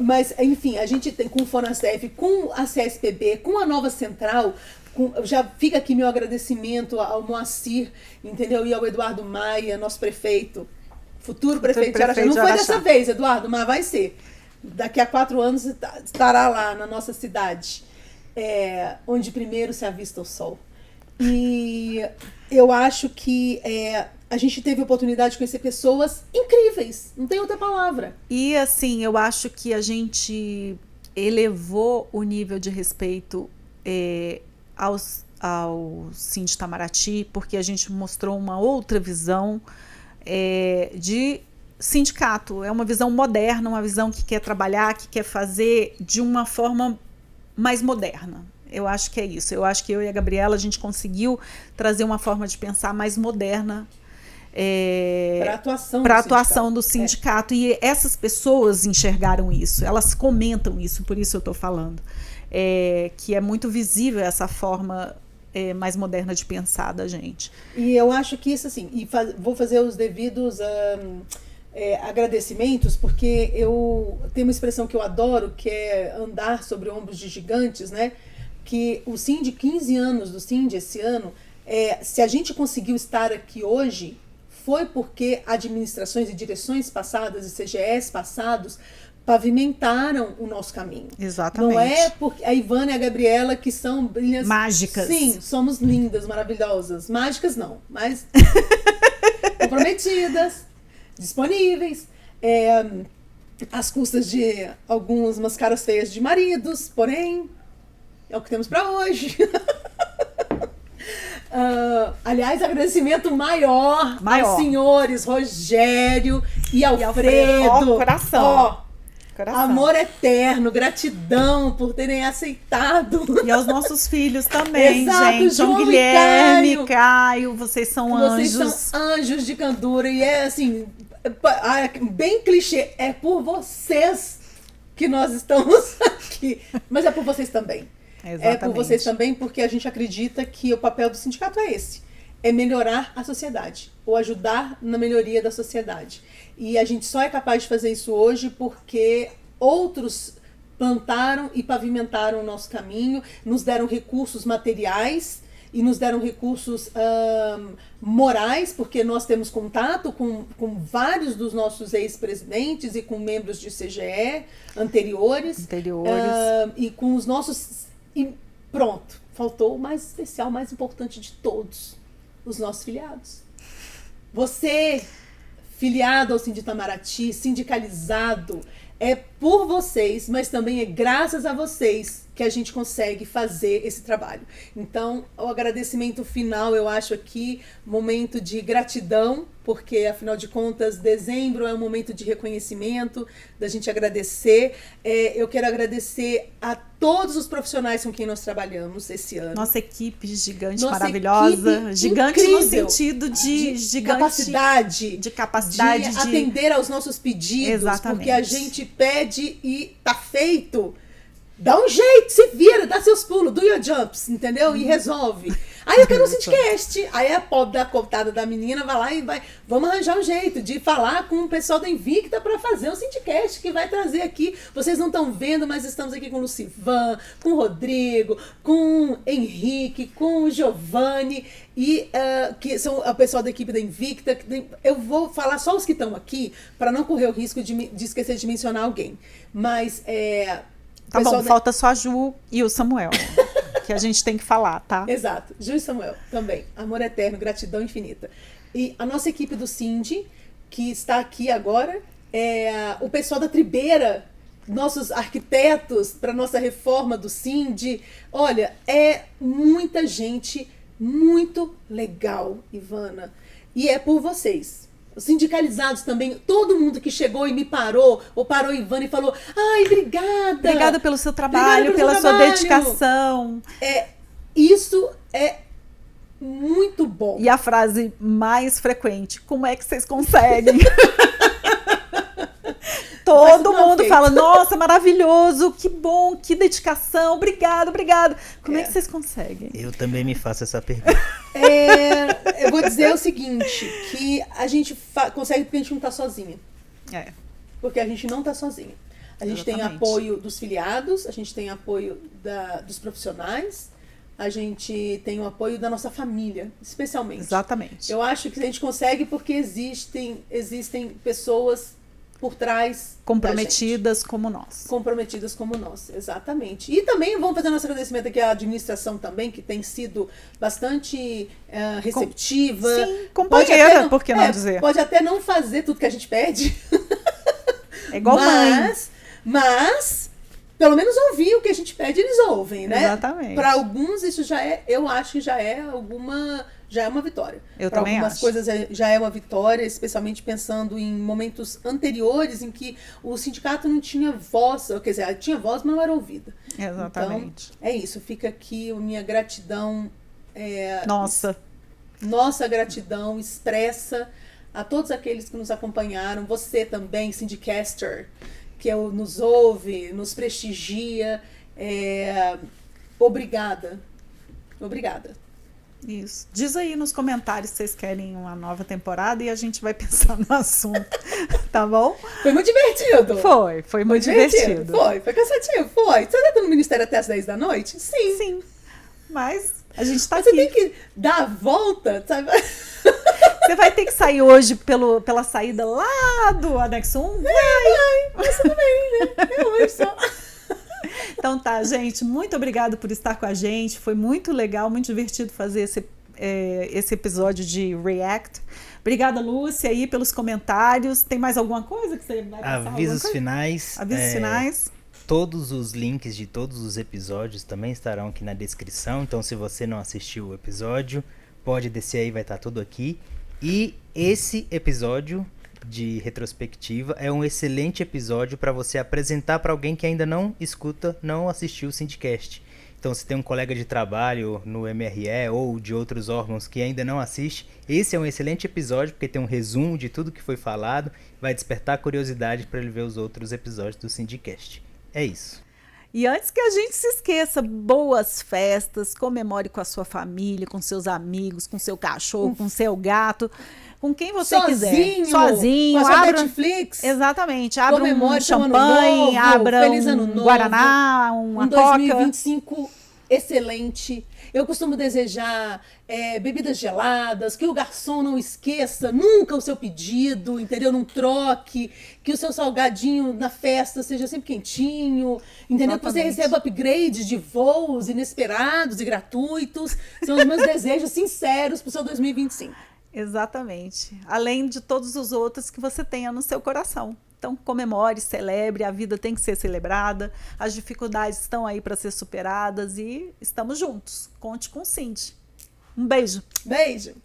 Mas, enfim, a gente tem com o Fonacef, com a CSPB, com a nova central, já fica aqui meu agradecimento ao Moacir, entendeu? E ao Eduardo Maia, nosso prefeito, futuro prefeito de Araxá. Não foi dessa vez, Eduardo, mas vai ser. Daqui a 4 anos estará lá na nossa cidade, onde primeiro se avista o sol. E eu acho que a gente teve a oportunidade de conhecer pessoas incríveis, não tem outra palavra. E assim, eu acho que a gente elevou o nível de respeito ao Sind Itamaraty, porque a gente mostrou uma outra visão de sindicato. É uma visão moderna, uma visão que quer trabalhar, que quer fazer de uma forma mais moderna. Eu acho que é isso. Eu acho que eu e a Gabriela, a gente conseguiu trazer uma forma de pensar mais moderna para a atuação do sindicato. E essas pessoas enxergaram isso, elas comentam isso, por isso eu estou falando. Que é muito visível essa forma mais moderna de pensar da gente. E eu acho que isso, assim, vou fazer os devidos agradecimentos, porque eu tenho uma expressão que eu adoro, que é andar sobre ombros de gigantes, né? Que o Sind, 15 anos do Sind esse ano, se a gente conseguiu estar aqui hoje, foi porque administrações e direções passadas e CGEs passados pavimentaram o nosso caminho. Exatamente. Não é porque a Ivana e a Gabriela que são brilhantes. Mágicas. Sim, somos lindas, maravilhosas. Mágicas não, mas comprometidas, disponíveis, às custas de algumas caras feias de maridos, porém, é o que temos para hoje. Aliás, agradecimento maior aos senhores Rogério e Alfredo. Coração. Amor eterno, gratidão por terem aceitado. E aos nossos filhos também, exato, gente. João Guilherme, Caio, vocês são anjos. Vocês são anjos de candura. E é assim, bem clichê, é por vocês que nós estamos aqui. Mas é por vocês também. Exatamente. É por vocês também, porque a gente acredita que o papel do sindicato é esse. É melhorar a sociedade, ou ajudar na melhoria da sociedade. E a gente só é capaz de fazer isso hoje porque outros plantaram e pavimentaram o nosso caminho, nos deram recursos materiais e nos deram recursos morais, porque nós temos contato com vários dos nossos ex-presidentes e com membros de CGE anteriores. E com os nossos... E pronto, faltou o mais especial, o mais importante de todos, os nossos filiados. Você, filiado ao Sind Itamaraty, sindicalizado, é por vocês, mas também é graças a vocês que a gente consegue fazer esse trabalho. Então, o agradecimento final, eu acho aqui, momento de gratidão, porque, afinal de contas, dezembro é um momento de reconhecimento, da gente agradecer. Eu quero agradecer a todos os profissionais com quem nós trabalhamos esse ano. Nossa equipe gigante, maravilhosa. Equipe gigante incrível, no sentido de gigante, capacidade de atender aos nossos pedidos. Exatamente. Porque a gente pede e tá feito. Dá um jeito, se vira, dá seus pulos, do your jumps, entendeu? E resolve. Aí eu quero um Sindcast. Aí a pobre da cotada da menina vai lá e vamos arranjar um jeito de falar com o pessoal da Invicta para fazer um Sindcast que vai trazer aqui. Vocês não estão vendo, mas estamos aqui com o Lucivan, com o Rodrigo, com o Henrique, com o Giovanni, e que são o pessoal da equipe da Invicta. Eu vou falar só os que estão aqui para não correr o risco de esquecer de mencionar alguém. Mas tá bom, falta só a Ju e o Samuel, que a gente tem que falar, tá? Exato, Ju e Samuel também. Amor eterno, gratidão infinita. E a nossa equipe do Sind, que está aqui agora, o pessoal da Tribeira, nossos arquitetos para nossa reforma do Sind. Olha, é muita gente muito legal, Ivana. E é por vocês. Os sindicalizados também, todo mundo que chegou e me parou, ou parou a Ivana e falou: ai, obrigada! Obrigada pelo seu trabalho, pela sua dedicação. Isso é muito bom. E a frase mais frequente: como é que vocês conseguem? Todo mundo fala: nossa, maravilhoso, que bom, que dedicação, obrigado. Como é que vocês conseguem? Eu também me faço essa pergunta. Eu vou dizer o seguinte, que a gente consegue porque a gente não tá sozinha. Porque a gente não tá sozinha. A gente tem apoio dos filiados, a gente tem apoio dos profissionais, a gente tem o apoio da nossa família, especialmente. Exatamente. Eu acho que a gente consegue porque existem pessoas por trás comprometidas como nós. Comprometidas como nós, exatamente. E também vamos fazer nosso agradecimento aqui à administração também, que tem sido bastante receptiva. Sim, companheira, por que não dizer? Pode até não fazer tudo que a gente pede. É igual mãe. Mas pelo menos ouvir o que a gente pede, eles ouvem, né? Exatamente. Para alguns isso já é, eu acho que já é uma vitória. Eu também algumas acho. coisas já é uma vitória, especialmente pensando em momentos anteriores em que o sindicato não tinha voz, quer dizer, tinha voz, mas não era ouvida. Exatamente. Então, é isso, fica aqui a minha gratidão. Nossa gratidão expressa a todos aqueles que nos acompanharam, você também, Syndicaster, que nos ouve, nos prestigia. Obrigada. Obrigada. Isso. Diz aí nos comentários se vocês querem uma nova temporada e a gente vai pensar no assunto, tá bom? Foi muito divertido. Foi muito divertido. Foi cansativo, foi. Você tá no Ministério até as 10 da noite? Sim. Sim. Mas a gente tá Mas aqui. Você tem que dar a volta, sabe? Você vai ter que sair hoje pela saída lá do Anexo 1? Vai, mas tudo bem, né? É hoje só. Então tá, gente, muito obrigada por estar com a gente. Foi muito legal, muito divertido fazer esse episódio de React. Obrigada, Lúcia, aí pelos comentários. Tem mais alguma coisa que você vai passar? Avisos finais. Avisos finais. Todos os links de todos os episódios também estarão aqui na descrição. Então, se você não assistiu o episódio, pode descer aí, vai estar tudo aqui. E esse episódio de retrospectiva é um excelente episódio para você apresentar para alguém que ainda não assistiu o Syndicast. Então, se tem um colega de trabalho no MRE ou de outros órgãos que ainda não assiste, esse é um excelente episódio porque tem um resumo de tudo que foi falado, vai despertar curiosidade para ele ver os outros episódios do Syndicast. É isso. E antes que a gente se esqueça, boas festas, comemore com a sua família, com seus amigos, com seu cachorro, com seu gato, com quem você quiser. Sozinho. Com a sua abra Netflix. Exatamente. Abra Comemore um champanhe, abra Feliz Ano um Novo, guaraná, uma coca. 2025 excelente. Eu costumo desejar bebidas geladas, que o garçom não esqueça nunca o seu pedido, entendeu? Não troque, que o seu salgadinho na festa seja sempre quentinho, entendeu? Que você receba upgrades de voos inesperados e gratuitos. São os meus desejos sinceros para o seu 2025. Exatamente. Além de todos os outros que você tenha no seu coração. Então, comemore, celebre, a vida tem que ser celebrada, as dificuldades estão aí para ser superadas e estamos juntos. Conte com o Cindy. Um beijo. Beijo.